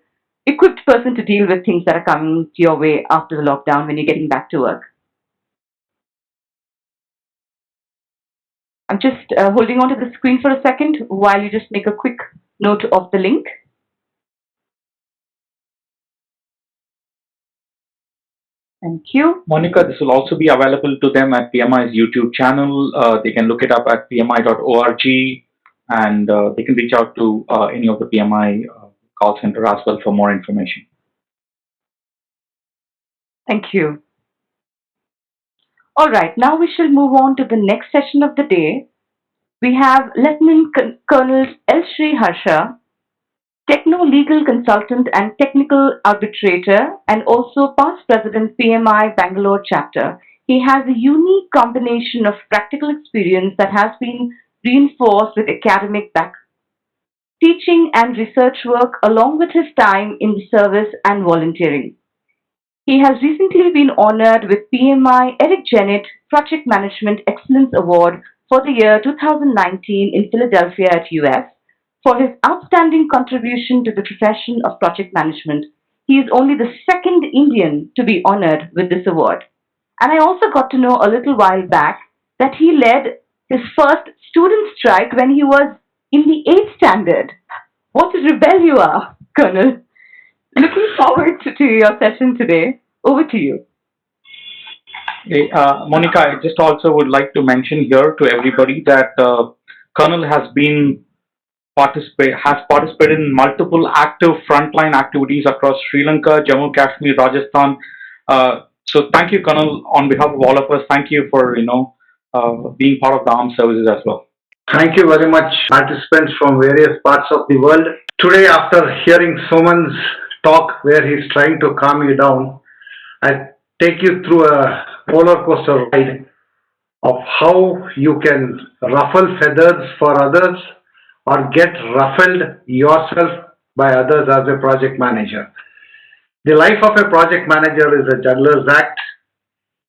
equipped person to deal with things that are coming your way after the lockdown when you're getting back to work. I'm just holding on to the screen for a second while you just make a quick note of the link. Thank you. Monica, this will also be available to them at PMI's YouTube channel. They can look it up at pmi.org and they can reach out to any of the PMI call center as well for more information. Thank you. All right, now we shall move on to the next session of the day. We have Lieutenant Colonel L. Shri Harsha Techno legal consultant and technical arbitrator, and also past president PMI Bangalore chapter. He has a unique combination of practical experience that has been reinforced with academic teaching and research work along with his time in the service and volunteering. He has recently been honored with PMI Eric Jennett Project Management Excellence Award for the year 2019 in Philadelphia at US for his outstanding contribution to the profession of project management. He is only the second Indian to be honored with this award. And I also got to know a little while back that he led his first student strike when he was in the 8th standard. What a rebel you are, Colonel. Looking forward to your session today. Over to you. Hey, Monica, I just also would like to mention here to everybody that Colonel has participated in multiple active frontline activities across Sri Lanka, Jammu Kashmir, Rajasthan. So thank you, Colonel, on behalf of all of us. Thank you for being part of the armed services as well. Thank you very much, participants from various parts of the world. Today, after hearing Suman's talk where he's trying to calm you down, I take you through a roller coaster ride of how you can ruffle feathers for others or get ruffled yourself by others as a project manager. The life of a project manager is a juggler's act.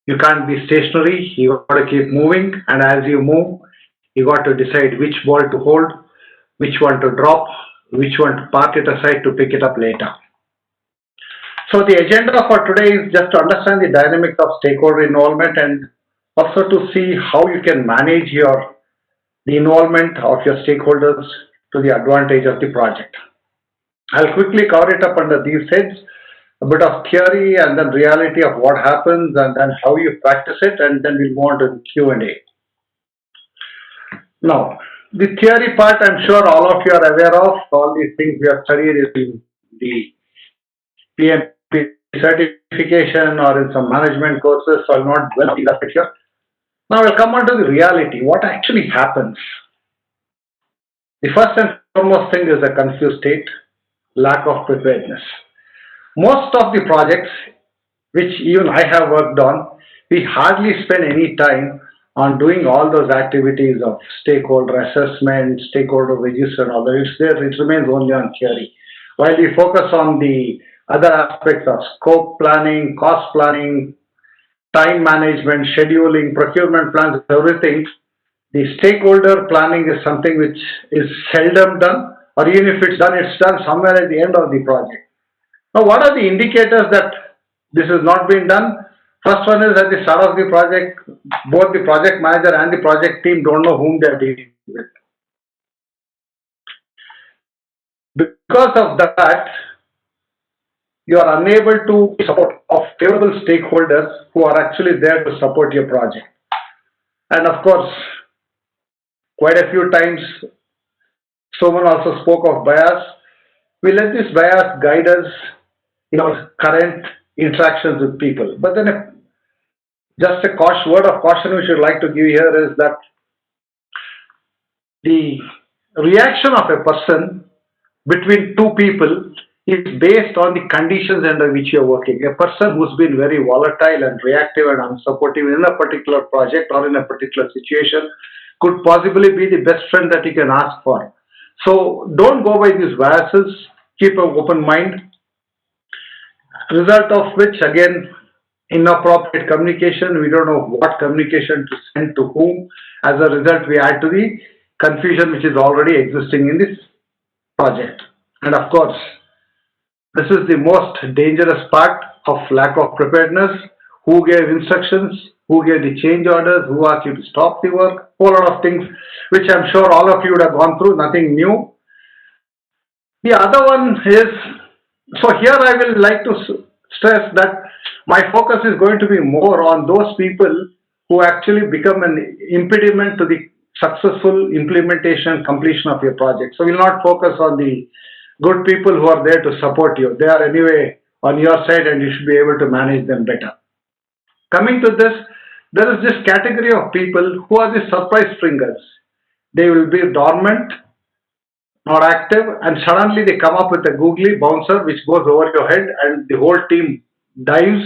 You can't be stationary, you got to keep moving, and as you move, you got to decide which ball to hold, which one to drop, which one to park it aside to pick it up later. So the agenda for today is just to understand the dynamics of stakeholder involvement and also to see how you can manage the involvement of your stakeholders to the advantage of the project. I'll quickly cover it up under these heads, a bit of theory and then reality of what happens and then how you practice it, and then we'll move on to the Q&A. Now, the theory part, I'm sure all of you are aware of. All these things we have studied in the PMP certification or in some management courses, so I'll not dwell on that here. Now we'll come on to the reality, what actually happens. The first and foremost thing is a confused state, lack of preparedness. Most of the projects, which even I have worked on, we hardly spend any time on doing all those activities of stakeholder assessment, stakeholder register and all that. It's there, it remains only on theory. While we focus on the other aspects of scope planning, cost planning, time management, scheduling, procurement plans, everything, the stakeholder planning is something which is seldom done, or even if it's done somewhere at the end of the project. Now, what are the indicators that this is not being done? First one is at the start of the project, both the project manager and the project team don't know whom they are dealing with. Because of that, you are unable to support of favorable stakeholders who are actually there to support your project. And of course, quite a few times, someone also spoke of bias. We let this bias guide us in our current interactions with people. But then just a word of caution we should like to give here is that the reaction of a person between two people is based on the conditions under which you are working. A person who's been very volatile and reactive and unsupportive in a particular project or in a particular situation could possibly be the best friend that you can ask for. So don't go by these biases, keep an open mind, result of which again inappropriate communication, we don't know what communication to send to whom. As a result, we add to the confusion which is already existing in this project. And of course, this is the most dangerous part of lack of preparedness. Who gave instructions? Who gave the change orders? Who asked you to stop the work? Whole lot of things which I'm sure all of you would have gone through, nothing new. The other one is, so here I will like to stress that my focus is going to be more on those people who actually become an impediment to the successful implementation, completion of your project. So we'll not focus on the good people who are there to support you. They are anyway on your side and you should be able to manage them better. Coming to this, there is this category of people who are the surprise springers. They will be dormant not active, and suddenly they come up with a googly bouncer which goes over your head, and the whole team dives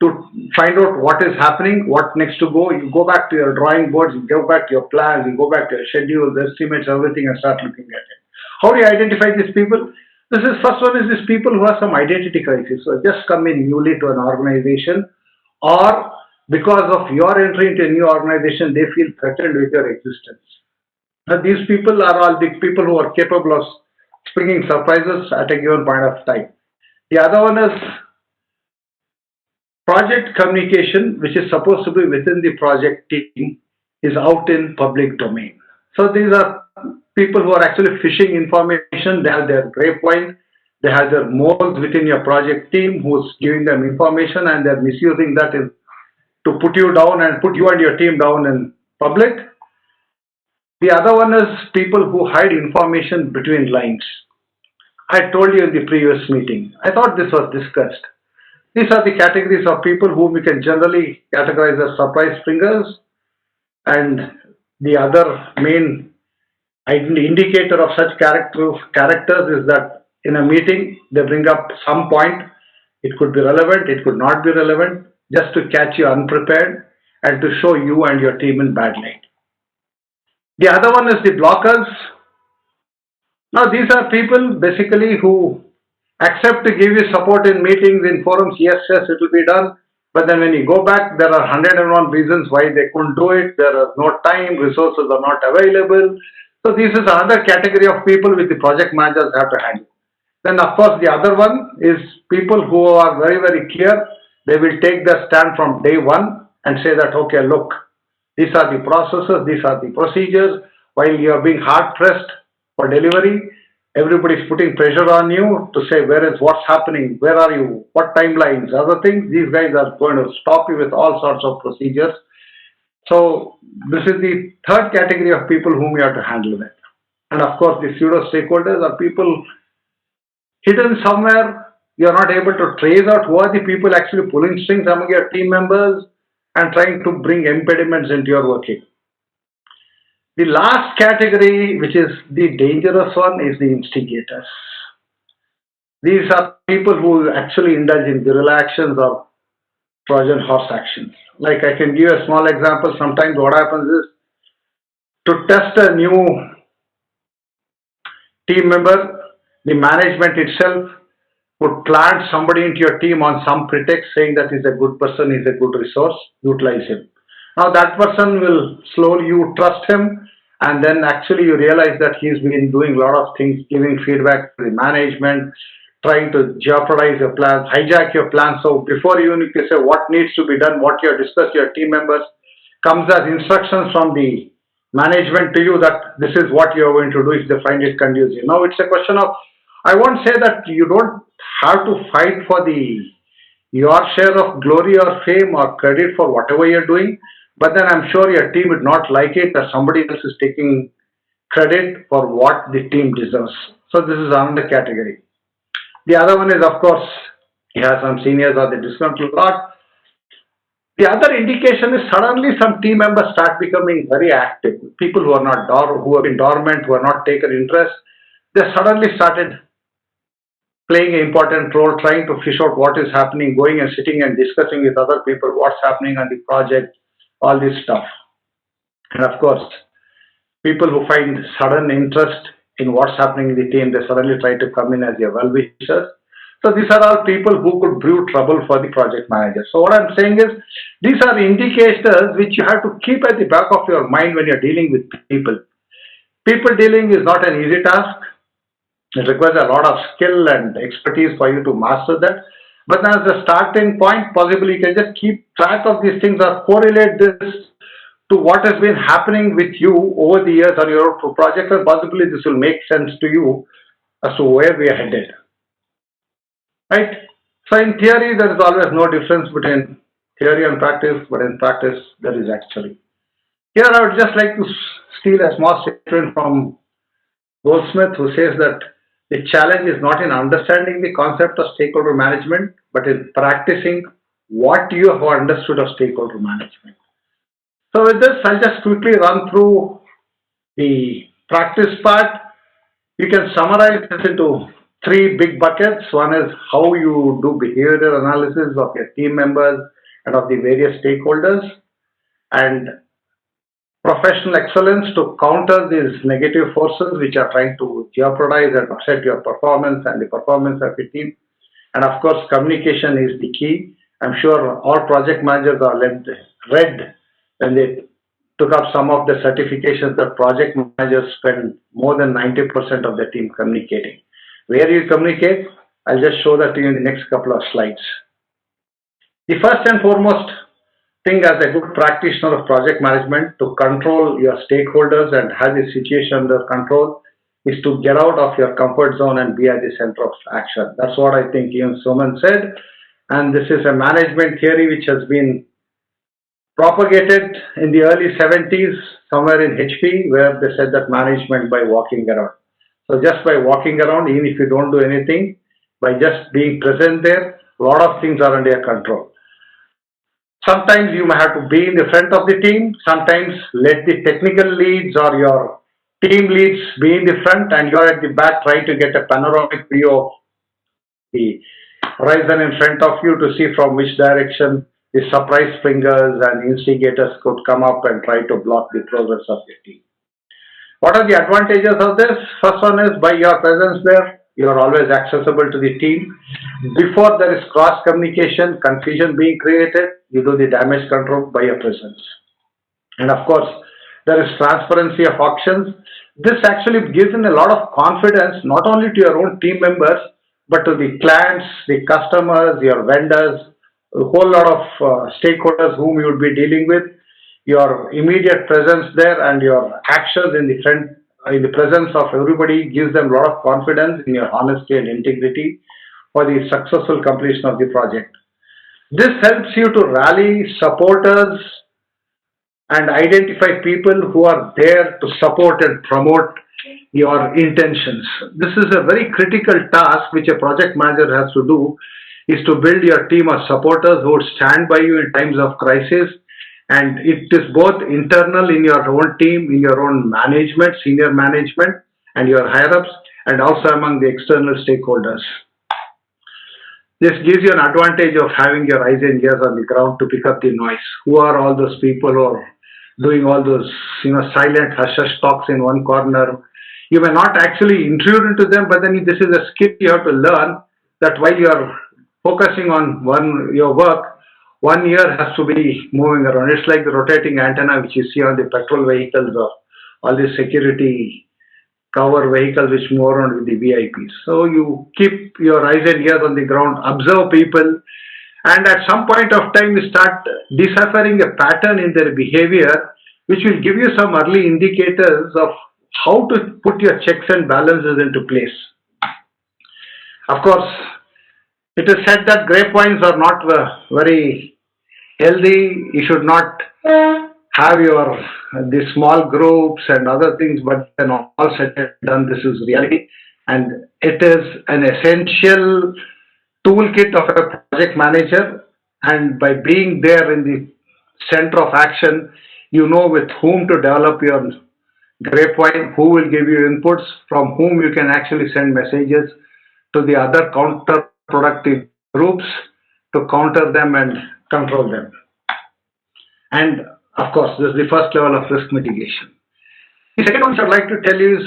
to find out what is happening, what next to go. You go back to your drawing boards, you go back to your plans, you go back to your schedules, estimates, everything, and start looking at it. How do you identify these people? This is first one is these people who have some identity crisis, so just come in newly to an organization, or because of your entry into a new organization, they feel threatened with your existence. Now, these people are all the people who are capable of springing surprises at a given point of time. The other one is project communication, which is supposed to be within the project team, is out in public domain. So these are people who are actually fishing information. They have their grapevine, they have their moles within your project team who's giving them information, and they're misusing that to put you down and put you and your team down in public. The other one is people who hide information between lines. I told you in the previous meeting. I thought this was discussed. These are the categories of people whom we can generally categorize as surprise springers, and the other main indicator of such characters is that in a meeting they bring up some point. It could be relevant, it could not be relevant, just to catch you unprepared and to show you and your team in bad light. The other one is the blockers. Now, these are people basically who accept to give you support in meetings, in forums. Yes, yes, it will be done. But then when you go back, there are 101 reasons why they couldn't do it. There is no time, resources are not available. So, this is another category of people which the project managers have to handle. Then, of course, the other one is people who are very, very clear. They will take their stand from day one and say that, okay, look, these are the processes, these are the procedures. While you are being hard pressed for delivery, everybody is putting pressure on you to say what's happening, where are you, what timelines, other things. These guys are going to stop you with all sorts of procedures. So this is the third category of people whom you have to handle with. And of course, the pseudo stakeholders are people hidden somewhere. You are not able to trace out who are the people actually pulling strings among your team members and trying to bring impediments into your working. The last category, which is the dangerous one, is the instigators. These are people who actually indulge in guerrilla actions or Trojan horse actions. Like I can give you a small example. Sometimes what happens is to test a new team member, the management itself would plant somebody into your team on some pretext saying that he's a good person, he's a good resource, utilize him. Now that person will slowly, you trust him, and then actually you realize that he's been doing a lot of things, giving feedback to the management, trying to jeopardize your plans, hijack your plans. So before you can say what needs to be done, what you have discussed, your team members, comes as instructions from the management to you that this is what you are going to do if they find it conducive. Now it's a question of, I won't say that you don't have to fight for your share of glory or fame or credit for whatever you're doing, but then I'm sure your team would not like it that somebody else is taking credit for what the team deserves. So this is another category. The other one is, of course, you have some seniors or they disgruntled a lot. The other indication is suddenly some team members start becoming very active. People who are not who have been dormant, who are not taken interest, they suddenly started playing an important role, trying to fish out what is happening, going and sitting and discussing with other people what's happening on the project, all this stuff. And of course, people who find sudden interest in what's happening in the team, they suddenly try to come in as your well-wishers. So these are all people who could brew trouble for the project manager. So what I'm saying is, these are indicators which you have to keep at the back of your mind when you're dealing with people. People dealing is not an easy task. It requires a lot of skill and expertise for you to master that. But as a starting point, possibly you can just keep track of these things or correlate this to what has been happening with you over the years on your project, and possibly this will make sense to you as to where we are headed. Right? So in theory, there is always no difference between theory and practice, but in practice, there is actually. Here I would just like to steal a small statement from Goldsmith, who says that the challenge is not in understanding the concept of stakeholder management, but in practicing what you have understood of stakeholder management. So with this, I'll just quickly run through the practice part. You can summarize this into three big buckets. One is how you do behavioral analysis of your team members and of the various stakeholders, and professional excellence to counter these negative forces which are trying to jeopardize and upset your performance and the performance of your team. And of course, communication is the key. I'm sure all project managers are read when they took up some of the certifications that project managers spend more than 90% of the team communicating. Where you communicate, I'll just show that to you in the next couple of slides. The first and foremost thing as a good practitioner of project management to control your stakeholders and have the situation under control is to get out of your comfort zone and be at the center of action. That's what I think even Suman said. And this is a management theory which has been propagated in the early 70s, somewhere in HP, where they said that management by walking around. So just by walking around, even if you don't do anything, by just being present there, a lot of things are under your control. Sometimes you may have to be in the front of the team. Sometimes let the technical leads or your team leads be in the front and you're at the back trying to get a panoramic view of the horizon in front of you to see from which direction the surprise fingers and instigators could come up and try to block the progress of your team. What are the advantages of this? First one is by your presence there, you are always accessible to the team. Before there is cross communication, confusion being created, you do the damage control by your presence. And of course, there is transparency of auctions. This actually gives in a lot of confidence, not only to your own team members, but to the clients, the customers, your vendors, a whole lot of stakeholders whom you would be dealing with. Your immediate presence there and your actions in the front, in the presence of everybody gives them a lot of confidence in your honesty and integrity for the successful completion of the project. This helps you to rally supporters and identify people who are there to support and promote your intentions. This is a very critical task which a project manager has to do, is to build your team of supporters who would stand by you in times of crisis. And it is both internal in your own team, in your own management, senior management, and your higher-ups, and also among the external stakeholders. This gives you an advantage of having your eyes and ears on the ground to pick up the noise. Who are all those people who are doing all those, silent hush talks in one corner? You may not actually intrude into them, but then this is a skill you have to learn, that while you are focusing on your work, 1 ear has to be moving around. It's like the rotating antenna which you see on the petrol vehicles or all the security cover vehicles which move around with the VIPs. So you keep your eyes and ears on the ground, observe people, and at some point of time you start deciphering a pattern in their behavior which will give you some early indicators of how to put your checks and balances into place. Of course, it is said that grapevines are not very healthy. You should not have the small groups and other things, but then all said and done, this is reality. And it is an essential toolkit of a project manager. And by being there in the center of action, you know with whom to develop your grapevine, who will give you inputs, from whom you can actually send messages to the other counterproductive groups to counter them and control them. And of course, this is the first level of risk mitigation. The second one which I'd like to tell you is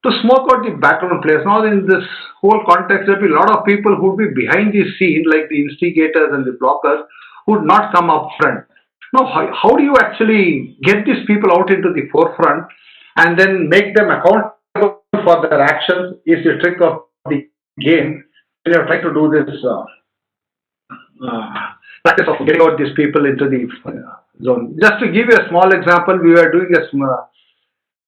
to smoke out the background players. Now, in this whole context, there will be a lot of people who would be behind the scene, like the instigators and the blockers, who would not come up front. Now, how do you actually get these people out into the forefront and then make them accountable for their actions is the trick of the game. We are trying to do this practice of getting out these people into the zone. Just to give you a small example, we were doing a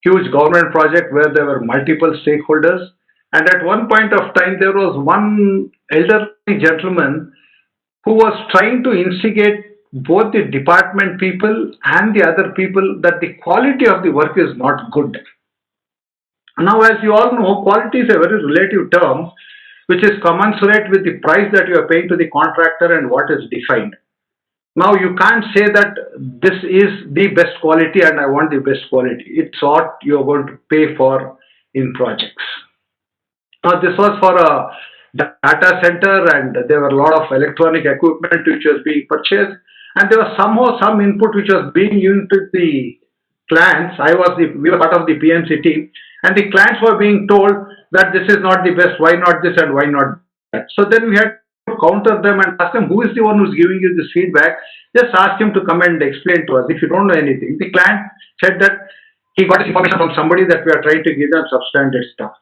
huge government project where there were multiple stakeholders, and at one point of time there was one elderly gentleman who was trying to instigate both the department people and the other people that the quality of the work is not good. Now, as you all know, quality is a very relative term which is commensurate with the price that you are paying to the contractor and what is defined. Now, you can't say that this is the best quality and I want the best quality. It's what you're going to pay for in projects. Now, this was for a data center, and there were a lot of electronic equipment which was being purchased, and there was somehow some input which was being into the clients. We were part of the PMC team, and the clients were being told that this is not the best, why not this and why not that. So then we had to counter them and ask them, who is the one who's giving you this feedback? Just ask him to come and explain to us if you don't know anything. The client said that he got information from somebody that we are trying to give them substandard stuff.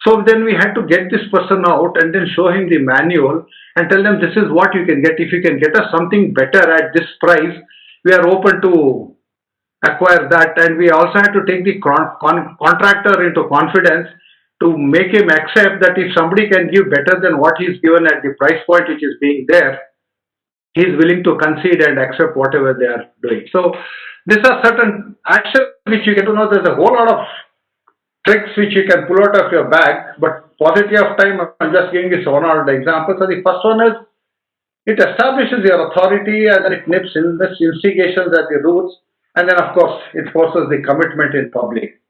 So then we had to get this person out and then show him the manual and tell them this is what you can get. If you can get us something better at this price, we are open to acquire that. And we also had to take the contractor into confidence to make him accept that if somebody can give better than what he's given at the price point which is being there, he's willing to concede and accept whatever they are doing. So these are certain actions which you get to know. There's a whole lot of tricks which you can pull out of your bag, but paucity of time, I'm just giving you one or the examples. So the first one is it establishes your authority and then it nips instigations at the roots, and then of course it forces the commitment in public.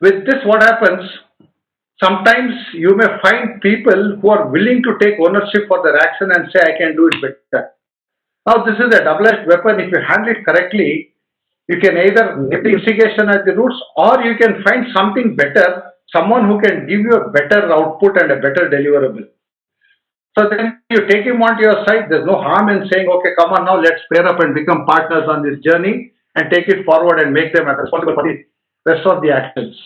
With this, what happens? Sometimes you may find people who are willing to take ownership for their action and say, I can do it better. Now, this is a double-edged weapon. If you handle it correctly, you can either nip the instigation at the roots or you can find something better, someone who can give you a better output and a better deliverable. So then you take him onto your side. There's no harm in saying, okay, come on now, let's pair up and become partners on this journey and take it forward and make them responsible for the rest of the actions.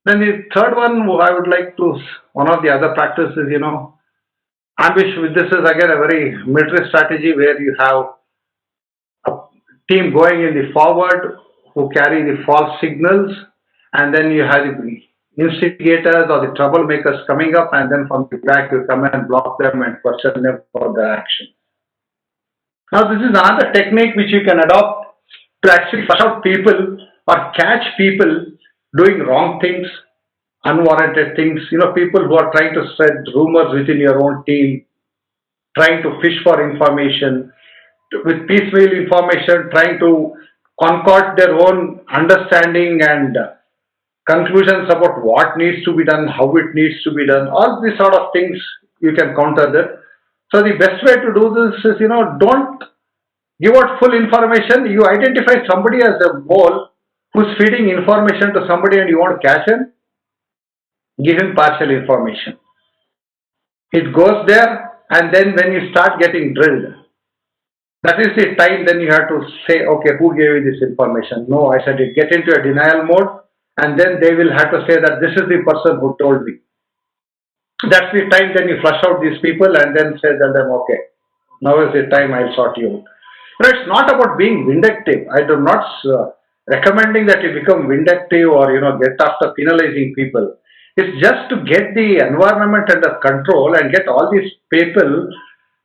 Then the third one, I would like to, one of the other practices, ambush. This is again a very military strategy where you have a team going in the forward who carry the false signals, and then you have the instigators or the troublemakers coming up, and then from the back you come and block them and question them for the action. Now, this is another technique which you can adopt to actually flush out people or catch people doing wrong things, unwarranted things. People who are trying to spread rumors within your own team, trying to fish for information, with piecemeal information, trying to concoct their own understanding and conclusions about what needs to be done, how it needs to be done, all these sort of things you can counter that. So the best way to do this is, don't give out full information. You identify somebody as a mole who's feeding information to somebody and you want to catch him, give him partial information. It goes there, and then when you start getting drilled, that is the time then you have to say, okay, who gave you this information? No, I said it. Get into a denial mode, and then they will have to say that this is the person who told me. That's the time then you flush out these people and then say to them, okay, now is the time I'll sort you out. It's not about being vindictive. I do not recommending that you become vindictive or get after penalizing people. It's just to get the environment under control and get all these people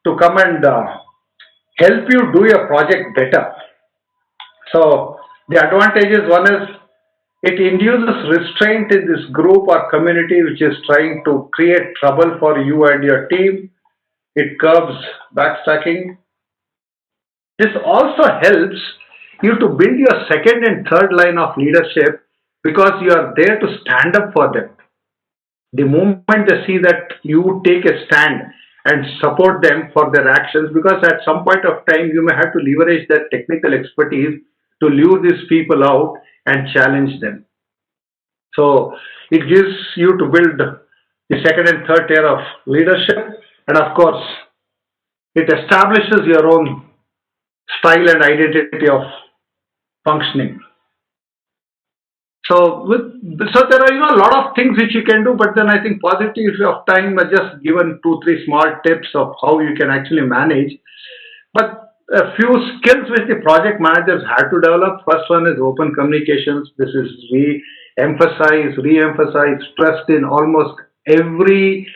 to come and help you do your project better. So the advantages, one is it induces restraint in this group or community which is trying to create trouble for you and your team. It curbs backstacking. This also helps you to build your second and third line of leadership because you are there to stand up for them. The moment they see that you take a stand and support them for their actions, because at some point of time you may have to leverage that technical expertise to lure these people out and challenge them. So it gives you to build the second and third tier of leadership, and of course it establishes your own style and identity of functioning. So there are a lot of things which you can do, but then I think positivity of time are just given 2-3 small tips of how you can actually manage. But a few skills which the project managers have to develop. First one is open communications. This is re-emphasize, stressed in almost every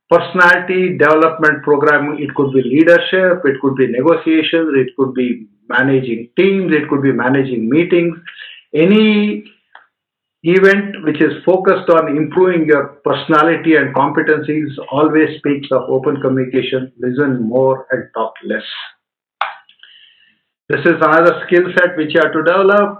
personality development program. It could be leadership, it could be negotiations, it could be managing teams, it could be managing meetings. Any event which is focused on improving your personality and competencies always speaks of open communication. Listen more and talk less. This is another skill set which you have to develop.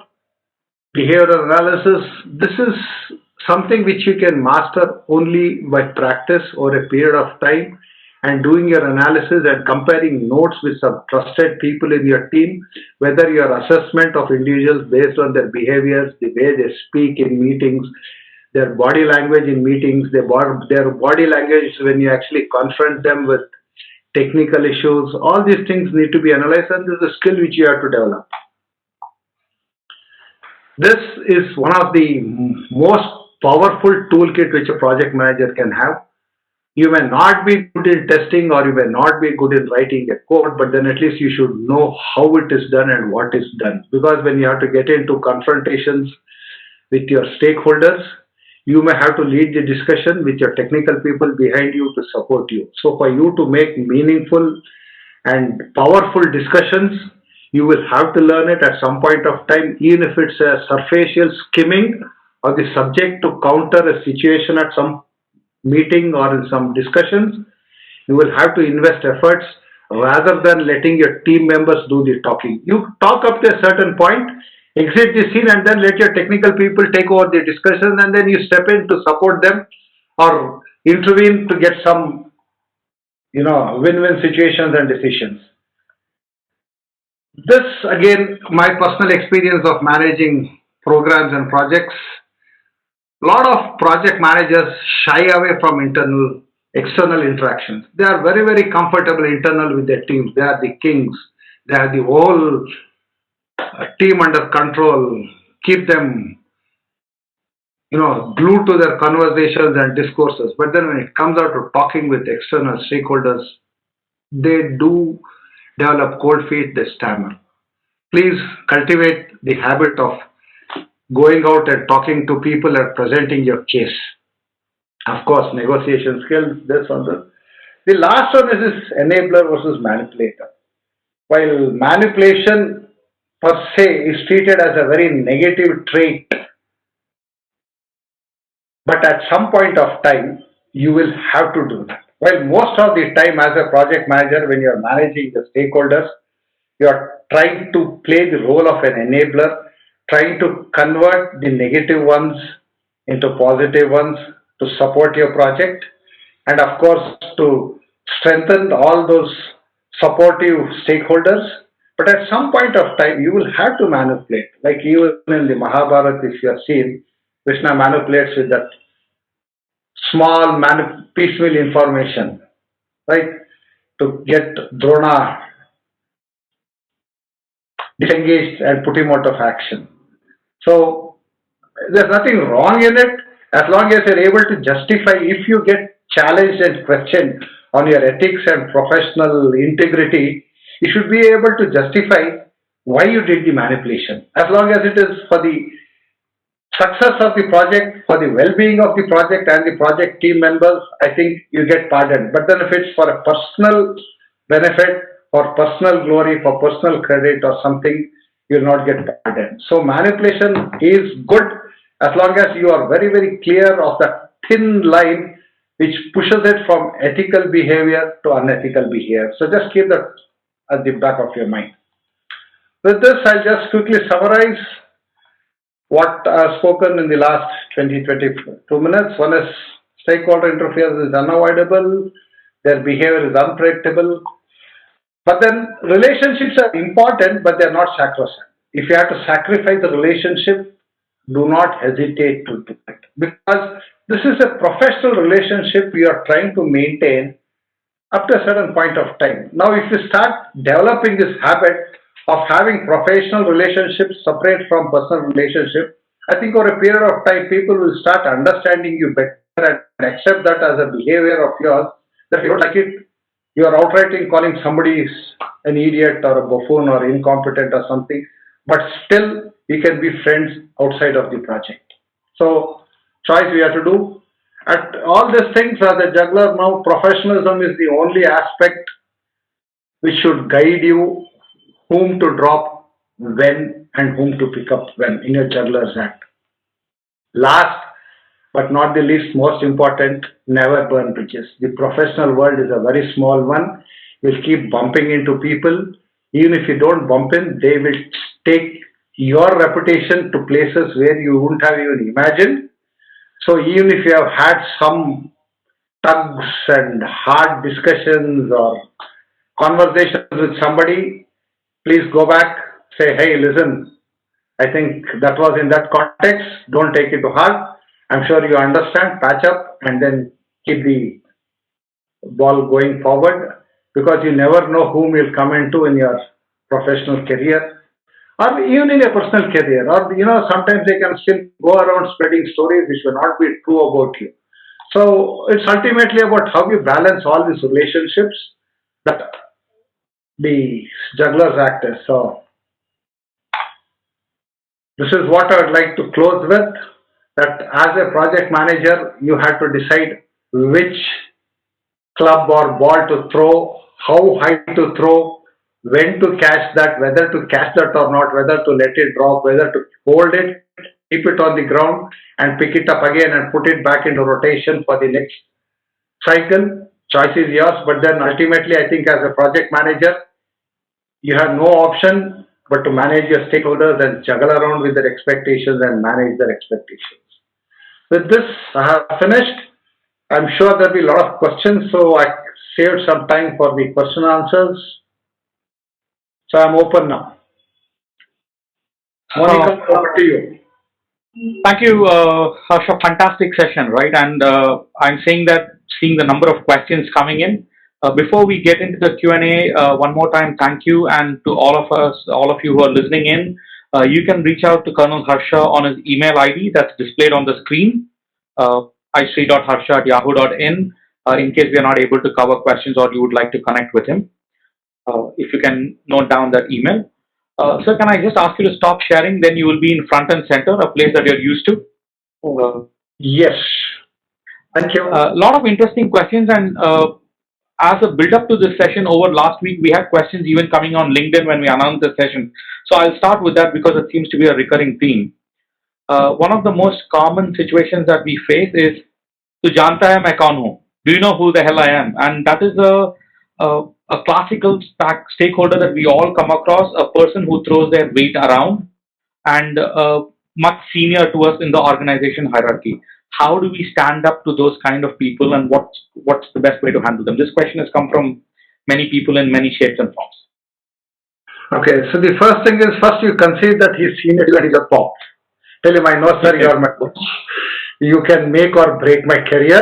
Behavioral analysis. This is something which you can master only by practice over a period of time and doing your analysis and comparing notes with some trusted people in your team, whether your assessment of individuals based on their behaviors, the way they speak in meetings, their body language in meetings, their body language when you actually confront them with technical issues, all these things need to be analyzed, and this is a skill which you have to develop. This is one of the most powerful toolkit which a project manager can have. You may not be good in testing or you may not be good in writing a code, but then at least you should know how it is done and what is done. Because when you have to get into confrontations with your stakeholders, you may have to lead the discussion with your technical people behind you to support you. So for you to make meaningful and powerful discussions, you will have to learn it at some point of time, even if it's a superficial skimming of the subject to counter a situation at some meeting or in some discussions. You will have to invest efforts rather than letting your team members do the talking. You talk up to a certain point, exit the scene, and then let your technical people take over the discussion, and then you step in to support them or intervene to get some, win-win situations and decisions. This, again, my personal experience of managing programs and projects. A lot of project managers shy away from external interactions. They are very, very comfortable internal with their teams. They are the kings. They have the whole team under control. Keep them, glued to their conversations and discourses. But then when it comes out to talking with external stakeholders, they do develop cold feet, they stammer. Please cultivate the habit of going out and talking to people and presenting your case. Of course, negotiation skills, this one, this. The last one is this enabler versus manipulator. While manipulation per se is treated as a very negative trait, but at some point of time, you will have to do that. While most of the time as a project manager, when you are managing the stakeholders, you are trying to play the role of an enabler, trying to convert the negative ones into positive ones to support your project, and of course to strengthen all those supportive stakeholders. But at some point of time, you will have to manipulate. Like even in the Mahabharata, if you have seen, Krishna manipulates with that small piecemeal information, right, to get Drona disengaged and put him out of action. So there's nothing wrong in it as long as you're able to justify. If you get challenged and questioned on your ethics and professional integrity, you should be able to justify why you did the manipulation. As long as it is for the success of the project, for the well-being of the project and the project team members, I think you get pardoned. But then if it's for a personal benefit, for personal glory, for personal credit or something, you will not get pardoned. So manipulation is good as long as you are very, very clear of that thin line which pushes it from ethical behavior to unethical behavior. So just keep that at the back of your mind. With this, I'll just quickly summarize what I've spoken in the last 22 minutes. One is stakeholder interference is unavoidable, their behavior is unpredictable. But then relationships are important, but they're not sacrosanct. If you have to sacrifice the relationship, do not hesitate to do it. Because this is a professional relationship you are trying to maintain up to a certain point of time. Now, if you start developing this habit of having professional relationships separate from personal relationship, I think over a period of time, people will start understanding you better and accept that as a behavior of yours, that if you don't like it, you are outrightly calling somebody an idiot or a buffoon or incompetent or something, but still you can be friends outside of the project. So, choice we have to do. At all these things as a juggler now, professionalism is the only aspect which should guide you whom to drop when and whom to pick up when in your juggler's act. Last but not the least, most important, never burn bridges. The professional world is a very small one. You'll keep bumping into people. Even if you don't bump in, they will take your reputation to places where you wouldn't have even imagined. So even if you have had some tugs and hard discussions or conversations with somebody, please go back, say, hey, listen, I think that was in that context. Don't take it to heart. I'm sure you understand, patch up, and then keep the ball going forward because you never know whom you'll come into in your professional career or even in your personal career. Or, sometimes they can still go around spreading stories which will not be true about you. So it's ultimately about how you balance all these relationships that the jugglers act as. So this is what I would like to close with, that as a project manager, you have to decide which club or ball to throw, how high to throw, when to catch that, whether to catch that or not, whether to let it drop, whether to hold it, keep it on the ground, and pick it up again and put it back into rotation for the next cycle. Choice is yours, but then ultimately, I think as a project manager, you have no option but to manage your stakeholders and juggle around with their expectations and manage their expectations. With this, I have finished. I'm sure there'll be a lot of questions, so I saved some time for the question answers. So I'm open now. Monica, over to you. Thank you, Harsha. Fantastic session, right? And I'm saying that seeing the number of questions coming in. Before we get into the Q&A, one more time, thank you, and to all of us, all of you who are listening in, you can reach out to Colonel Harsha on his email ID that's displayed on the screen, isri.harsha@yahoo.in, in case we are not able to cover questions or you would like to connect with him. If you can note down that email. Sir, can I just ask you to stop sharing? Then you will be in front and center, a place that you're used to. Yes. Thank you. A lot of interesting questions, and as a build up to this session over last week, we had questions even coming on LinkedIn when we announced the session. So I'll start with that because it seems to be a recurring theme. One of the most common situations that we face is, "Tu janta hai main kaun hu?" Do you know who the hell I am? And that is a classical stakeholder that we all come across, a person who throws their weight around and much senior to us in the organization hierarchy. How do we stand up to those kind of people, and what's the best way to handle them? This question has come from many people in many shapes and forms. Okay, so the first thing is, first you concede that he's senior you and he's a pop. Tell him, I know, sir, you are my coach. You can make or break my career.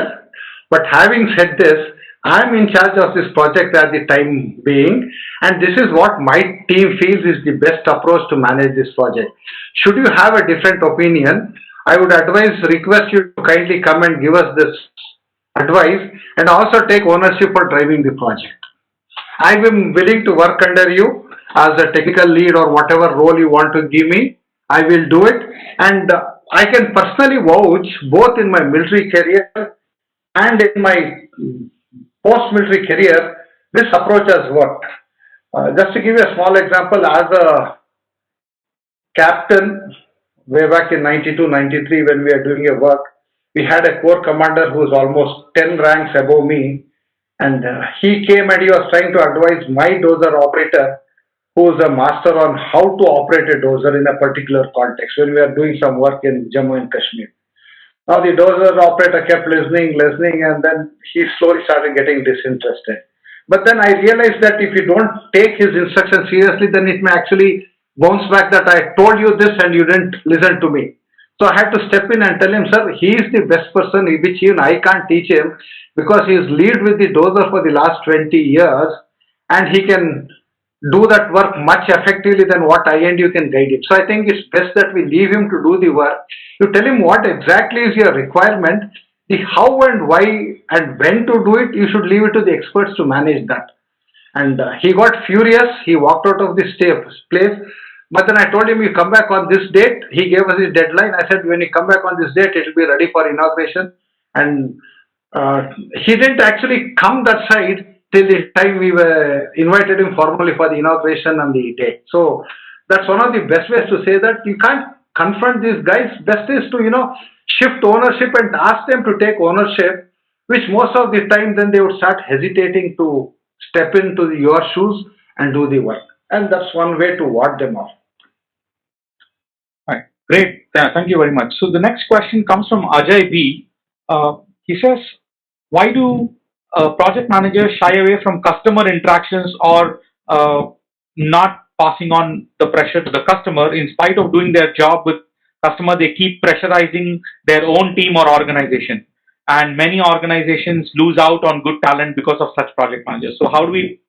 But having said this, I'm in charge of this project at the time being, and this is what my team feels is the best approach to manage this project. Should you have a different opinion, I would request you to kindly come and give us this advice and also take ownership for driving the project. I am willing to work under you as a technical lead or whatever role you want to give me. I will do it, and I can personally vouch both in my military career and in my post-military career, this approach has worked. Just to give you a small example, as a captain, way back in 92, 93, when we are doing a work, we had a corps commander who was almost 10 ranks above me, and he came and he was trying to advise my dozer operator, who is a master on how to operate a dozer in a particular context when we are doing some work in Jammu and Kashmir. Now the dozer operator kept listening, and then he slowly started getting disinterested. But then I realized that if you don't take his instructions seriously, then it may actually bounce back that I told you this and you didn't listen to me. So I had to step in and tell him, sir, he is the best person, which even I can't teach him because he is lead with the dozer for the last 20 years and he can do that work much effectively than what I and you can guide him. So I think it's best that we leave him to do the work. You tell him what exactly is your requirement, the how and why and when to do it, you should leave it to the experts to manage that. And he got furious. He walked out of this place. But then I told him, you come back on this date. He gave us his deadline. I said, when you come back on this date, it will be ready for inauguration. And he didn't actually come that side till the time we were invited him formally for the inauguration on the day. So that's one of the best ways to say that you can't confront these guys. Best is to, shift ownership and ask them to take ownership, which most of the time then they would start hesitating to step into your shoes and do the work. And that's one way to ward them off. Right. Great. Thank you very much. So the next question comes from Ajay B. He says, why do project managers shy away from customer interactions or not passing on the pressure to the customer? In spite of doing their job with customer, they keep pressurizing their own team or organization. And many organizations lose out on good talent because of such project managers. So how do we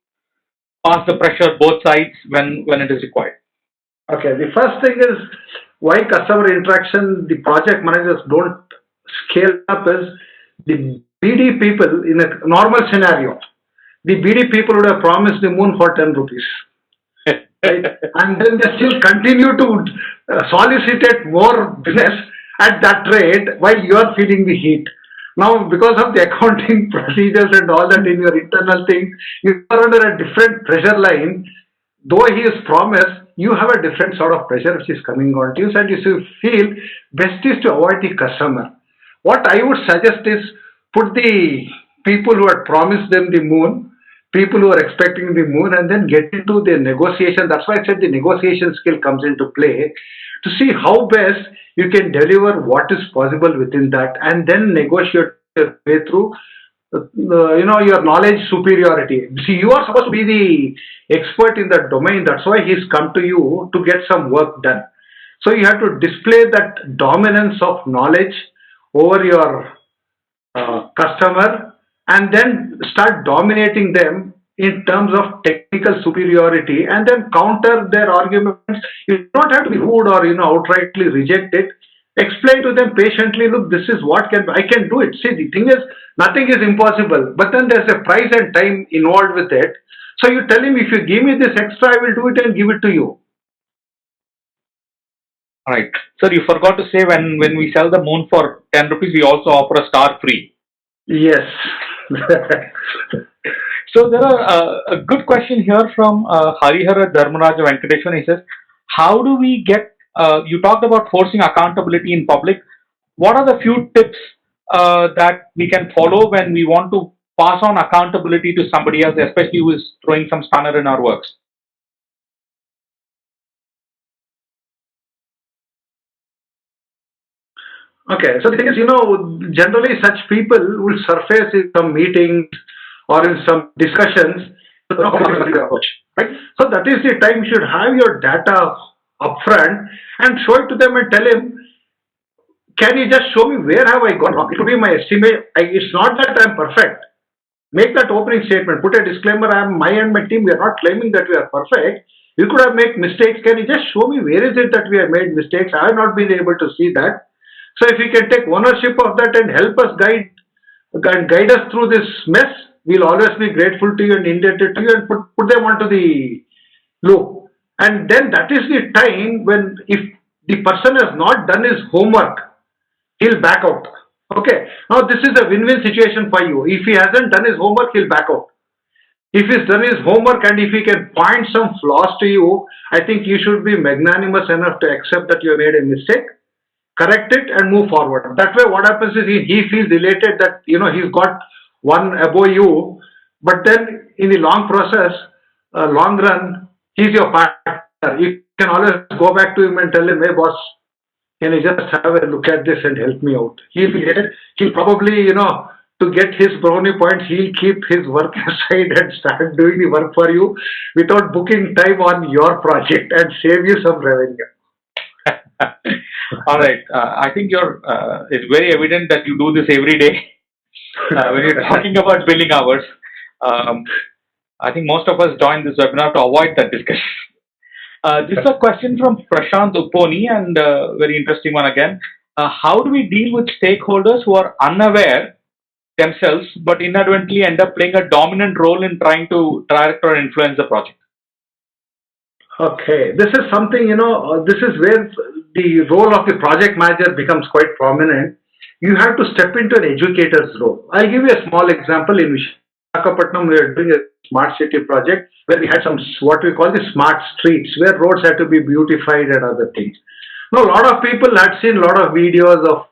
pass the pressure both sides when it is required? Okay, the first thing is why customer interaction the project managers don't scale up is the BD people in a normal scenario. The BD people would have promised the moon for 10 rupees. Right? And then they still continue to solicit more business at that rate while you are feeling the heat. Now, because of the accounting procedures and all that in your internal thing, you are under a different pressure line. Though he is promised, you have a different sort of pressure which is coming on to you, and if you feel best is to avoid the customer. What I would suggest is put the people who had promised them the moon, people who are expecting the moon, and then get into the negotiation. That's why I said the negotiation skill comes into play to see how best you can deliver what is possible within that, and then negotiate your way through your knowledge superiority. See, you are supposed to be the expert in that domain. That's why he's come to you to get some work done. So you have to display that dominance of knowledge over your customer, and then start dominating them in terms of technical superiority, and then counter their arguments. You don't have to be rude or outrightly reject it. Explain to them patiently, look, this is what I can do it. See, the thing is, nothing is impossible, but then there's a price and time involved with it. So you tell him, if you give me this extra, I will do it and give it to you. All right. Sir, you forgot to say when we sell the moon for 10 rupees, we also offer a star free. Yes. So there are a good question here from Harihara Dharmaraja Venkateshwan. He says, how do we get, you talked about forcing accountability in public. What are the few tips that we can follow when we want to pass on accountability to somebody else, especially who is throwing some spanner in our works? Okay, so the thing is, generally such people will surface in some meetings or in some discussions. Right? So that is the time you should have your data upfront and show it to them and tell him, can you just show me where have I gone wrong? It will be my estimate. It's not that I'm perfect. Make that opening statement. Put a disclaimer. I and my team, we are not claiming that we are perfect. You could have made mistakes. Can you just show me where is it that we have made mistakes? I have not been able to see that. So if you can take ownership of that and help us guide us through this mess, we'll always be grateful to you and indebted to you, and put them onto the loop. And then that is the time when, if the person has not done his homework, he'll back out. Okay. Now this is a win-win situation for you. If he hasn't done his homework, he'll back out. If he's done his homework and if he can point some flaws to you, I think you should be magnanimous enough to accept that you have made a mistake, correct it, and move forward. That way, what happens is he feels elated that he's got one above you, but then in the long process, long run, he's your partner. You can always go back to him and tell him, hey boss, can you just have a look at this and help me out? He'll be elated. He'll probably, to get his brownie points, he'll keep his work aside and start doing the work for you without booking time on your project and save you some revenue. All right. I think it's very evident that you do this every day when you're talking about billing hours. I think most of us join this webinar to avoid that discussion. This is a question from Prashant Upponi, and very interesting one again. How do we deal with stakeholders who are unaware themselves but inadvertently end up playing a dominant role in trying to direct or influence the project? Okay, this is something, this is where the role of the project manager becomes quite prominent. You have to step into an educator's role. I'll give you a small example. In Visakhapatnam, we are doing a smart city project where we had some what we call the smart streets, where roads had to be beautified and other things. Now, a lot of people had seen a lot of videos of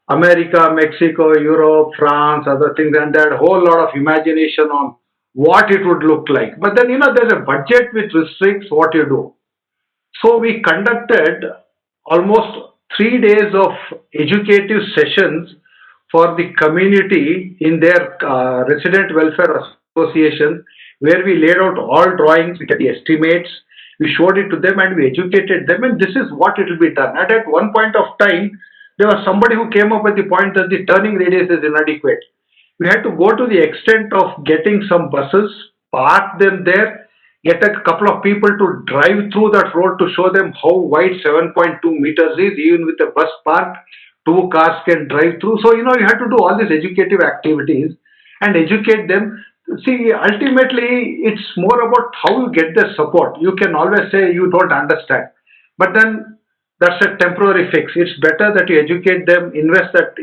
America, Mexico, Europe, France, other things, and they had a whole lot of imagination on what it would look like. But then, there's a budget which restricts what you do. So we conducted almost 3 days of educative sessions for the community in their resident welfare association, where we laid out all drawings, we did the estimates, we showed it to them and we educated them, and this is what it will be done. And at one point of time, there was somebody who came up with the point that the turning radius is inadequate. We had to go to the extent of getting some buses, park them there, get a couple of people to drive through that road to show them how wide 7.2 meters is. Even with a bus parked, two cars can drive through. So, you have to do all these educative activities and educate them. See, ultimately, it's more about how you get their support. You can always say you don't understand, but then that's a temporary fix. It's better that you educate them, invest that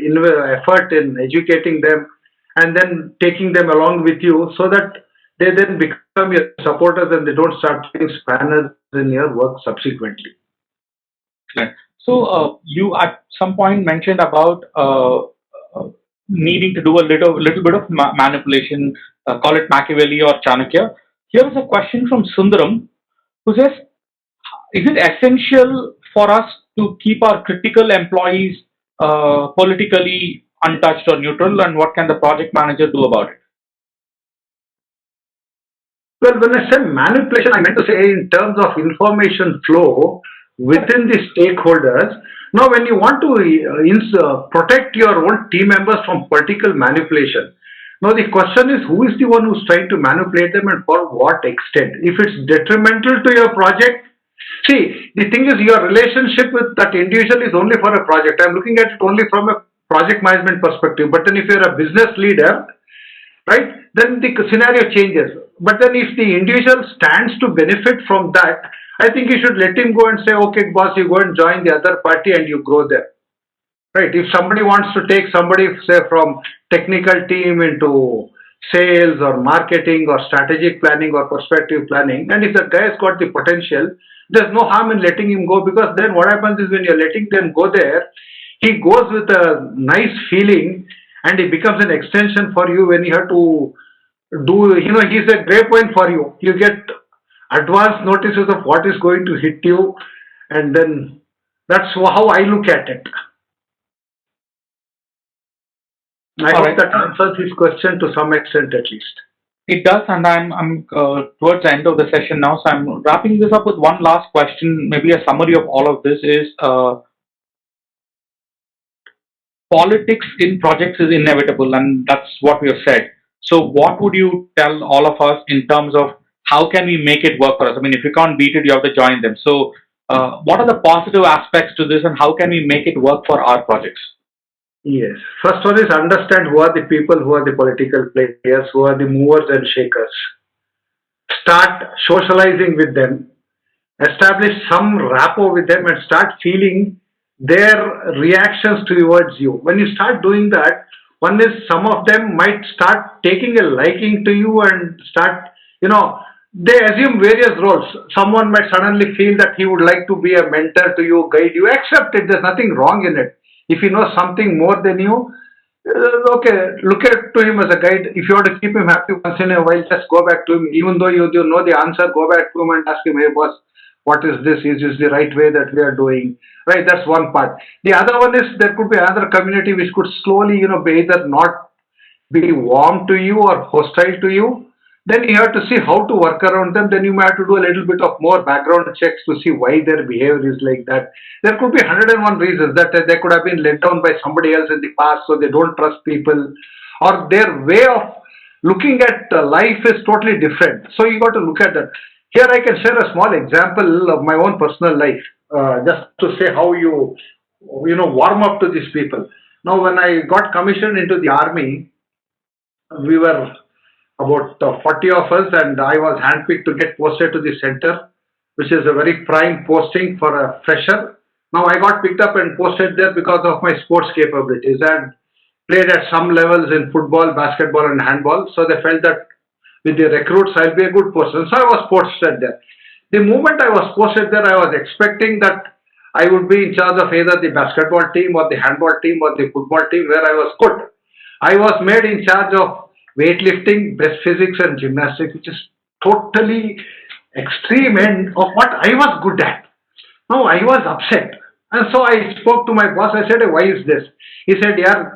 effort in educating them, and then taking them along with you so that they then become your supporters and they don't start putting spanners in your work subsequently. Right. So you at some point mentioned about needing to do a little bit of manipulation, call it Machiavelli or Chanakya. Here is a question from Sundaram, who says, is it essential for us to keep our critical employees politically untouched or neutral, and what can the project manager do about it? Well, when I say manipulation, I meant to say in terms of information flow within the stakeholders. Now, when you want to protect your own team members from political manipulation, now the question is, who is the one who's trying to manipulate them and for what extent? If it's detrimental to your project, see, the thing is your relationship with that individual is only for a project. I'm looking at it only from a project management perspective. But then if you're a business leader, right, then the scenario changes. But then if the individual stands to benefit from that, I think you should let him go and say, okay, boss, you go and join the other party and you grow there. Right? If somebody wants to take somebody, say, from technical team into sales or marketing or strategic planning or perspective planning, and if the guy has got the potential, there's no harm in letting him go, because then what happens is when you're letting them go there, he goes with a nice feeling and it becomes an extension for you when you have to do, he's a grapevine for you. You get advance notices of what is going to hit you, and then that's how I look at it. I hope that answers his question to some extent at least. It does, and I'm towards the end of the session now, so I'm wrapping this up with one last question. Maybe a summary of all of this is politics in projects is inevitable, and that's what we have said. So what would you tell all of us in terms of how can we make it work for us? I mean, if you can't beat it, you have to join them. So what are the positive aspects to this, and how can we make it work for our projects? Yes. First one is understand who are the people, who are the political players, who are the movers and shakers. Start socializing with them. Establish some rapport with them and start feeling their reactions towards you. When you start doing that, one is some of them might start taking a liking to you and start, they assume various roles. Someone might suddenly feel that he would like to be a mentor to you, guide you. Accept it. There's nothing wrong in it. If he knows something more than you, okay, look at to him as a guide. If you want to keep him happy once in a while, just go back to him. Even though you know the answer, go back to him and ask him, hey boss, what is this? Is this the right way that we are doing? Right, that's one part. The other one is there could be another community which could slowly, be either not be warm to you or hostile to you. Then you have to see how to work around them. Then you may have to do a little bit of more background checks to see why their behavior is like that. There could be 101 reasons that they could have been let down by somebody else in the past, so they don't trust people, or their way of looking at life is totally different. So you got to look at that. Here I can share a small example of my own personal life, just to say how you warm up to these people. Now, when I got commissioned into the army, we were about 40 of us, and I was handpicked to get posted to the center, which is a very prime posting for a fresher. Now, I got picked up and posted there because of my sports capabilities, and played at some levels in football, basketball, and handball. So they felt that with the recruits, I'll be a good person. So I was posted there. The moment I was posted there, I was expecting that I would be in charge of either the basketball team or the handball team or the football team where I was good. I was made in charge of weightlifting, breast physics, and gymnastics, which is totally extreme end of what I was good at. Now I was upset. And so I spoke to my boss. I said, why is this? He said, yeah,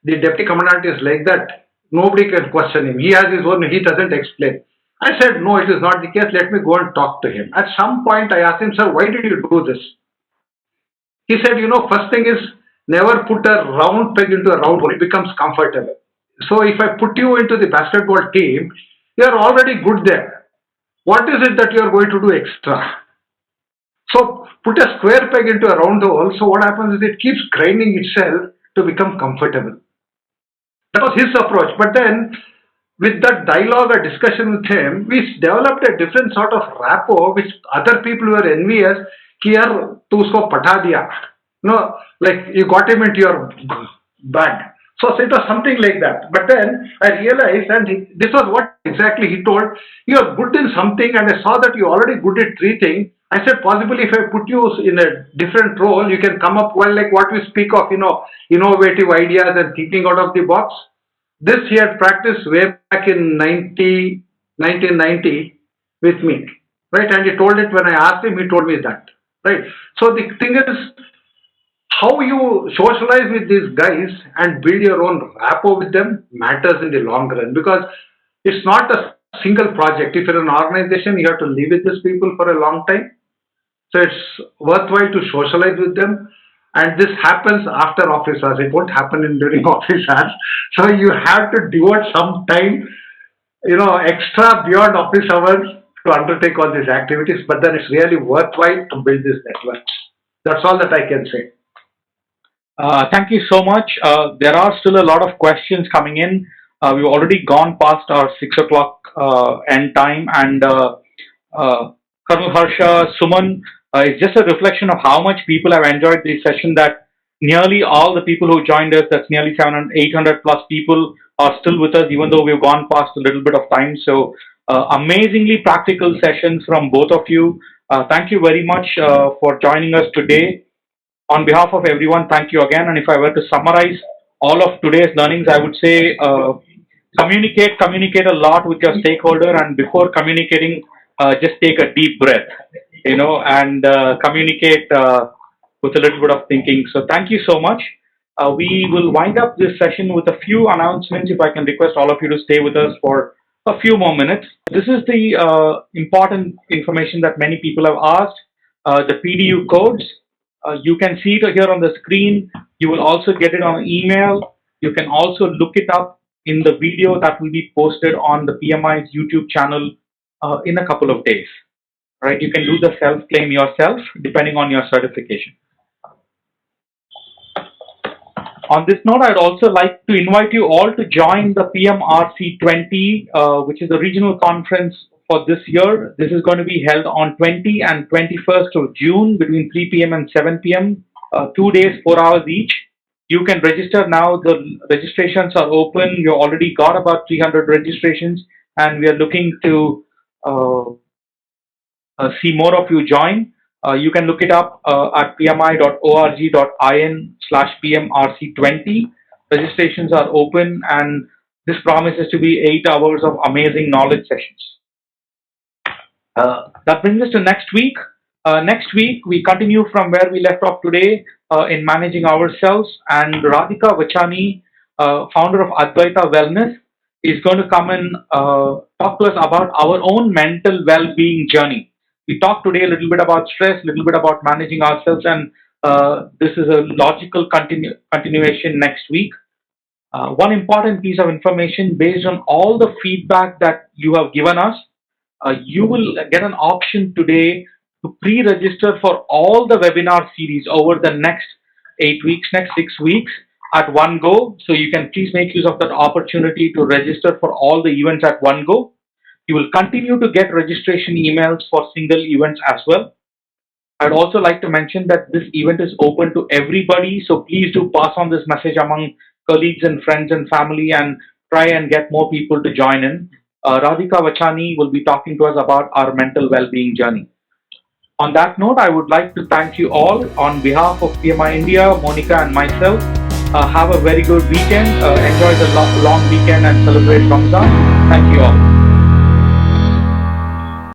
the deputy commandant is like that. Nobody can question him. He has his own, he doesn't explain. I said, no, it is not the case. Let me go and talk to him. At some point, I asked him, sir, why did you do this? He said, first thing is never put a round peg into a round hole. It becomes comfortable. So if I put you into the basketball team, you are already good there. What is it that you are going to do extra? So put a square peg into a round hole. So what happens is it keeps grinding itself to become comfortable. That was his approach. But then with that dialogue or discussion with him, we developed a different sort of rapport which other people were envious. Here, tu usko patha diya. Like you got him into your bag. So it was something like that. But then I realized, and this was what exactly he told, you are good in something, and I saw that you already good at three things. I said, possibly if I put you in a different role, you can come up well, like what we speak of, innovative ideas and thinking out of the box. This he had practiced way back in 1990 with me, right? And he told it when I asked him, he told me that, right? So the thing is, how you socialize with these guys and build your own rapport with them matters in the long run, because it's not a single project. If you're an organization, you have to live with these people for a long time. So it's worthwhile to socialize with them. And this happens after office hours. It won't happen during office hours. So you have to devote some time, extra beyond office hours to undertake all these activities. But then it's really worthwhile to build this network. That's all that I can say. Thank you so much. There are still a lot of questions coming in. We've already gone past our 6 o'clock end time, and Colonel Harsha, Suman, it's just a reflection of how much people have enjoyed this session, that nearly all the people who joined us, that's nearly 700, 800 plus people, are still with us, even though we've gone past a little bit of time. So amazingly practical sessions from both of you. Thank you very much for joining us today. On behalf of everyone, thank you again. And if I were to summarize all of today's learnings, I would say communicate a lot with your stakeholder, and before communicating, just take a deep breath, and communicate with a little bit of thinking. So thank you so much. We will wind up this session with a few announcements. If I can request all of you to stay with us for a few more minutes. This is the important information that many people have asked, the PDU codes. You can see it here on the screen. You will also get it on email. You can also look it up in the video that will be posted on the PMI's YouTube channel in a couple of days. Right? You can do the self-claim yourself depending on your certification. On this note, I'd also like to invite you all to join the PMRC 20, which is the regional conference for this year. This is going to be held on 20 and 21st of June between 3 p.m. and 7 p.m. 2 days, 4 hours each. You can register now. The registrations are open. You already got about 300 registrations, and we are looking to see more of you join. You can look it up at pmi.org.in/PMRC20. Registrations are open, and this promises to be 8 hours of amazing knowledge sessions. That brings us to next week. Next week, we continue from where we left off today in managing ourselves, and Radhika Vachani, founder of Advaita Wellness, is going to come and talk to us about our own mental well-being journey. We talked today a little bit about stress, a little bit about managing ourselves, and this is a logical continuation next week. One important piece of information: based on all the feedback that you have given us, you will get an option today to pre-register for all the webinar series over the next 8 weeks, next 6 weeks at one go. So you can please make use of that opportunity to register for all the events at one go. You will continue to get registration emails for single events as well. I'd also like to mention that this event is open to everybody, so please do pass on this message among colleagues and friends and family, and try and get more people to join in. Radhika Vachani will be talking to us about our mental well-being journey. On that note, I would like to thank you all on behalf of PMI India, Monica and myself. Have a very good weekend. Enjoy the long weekend and celebrate Ramzan. Thank you all.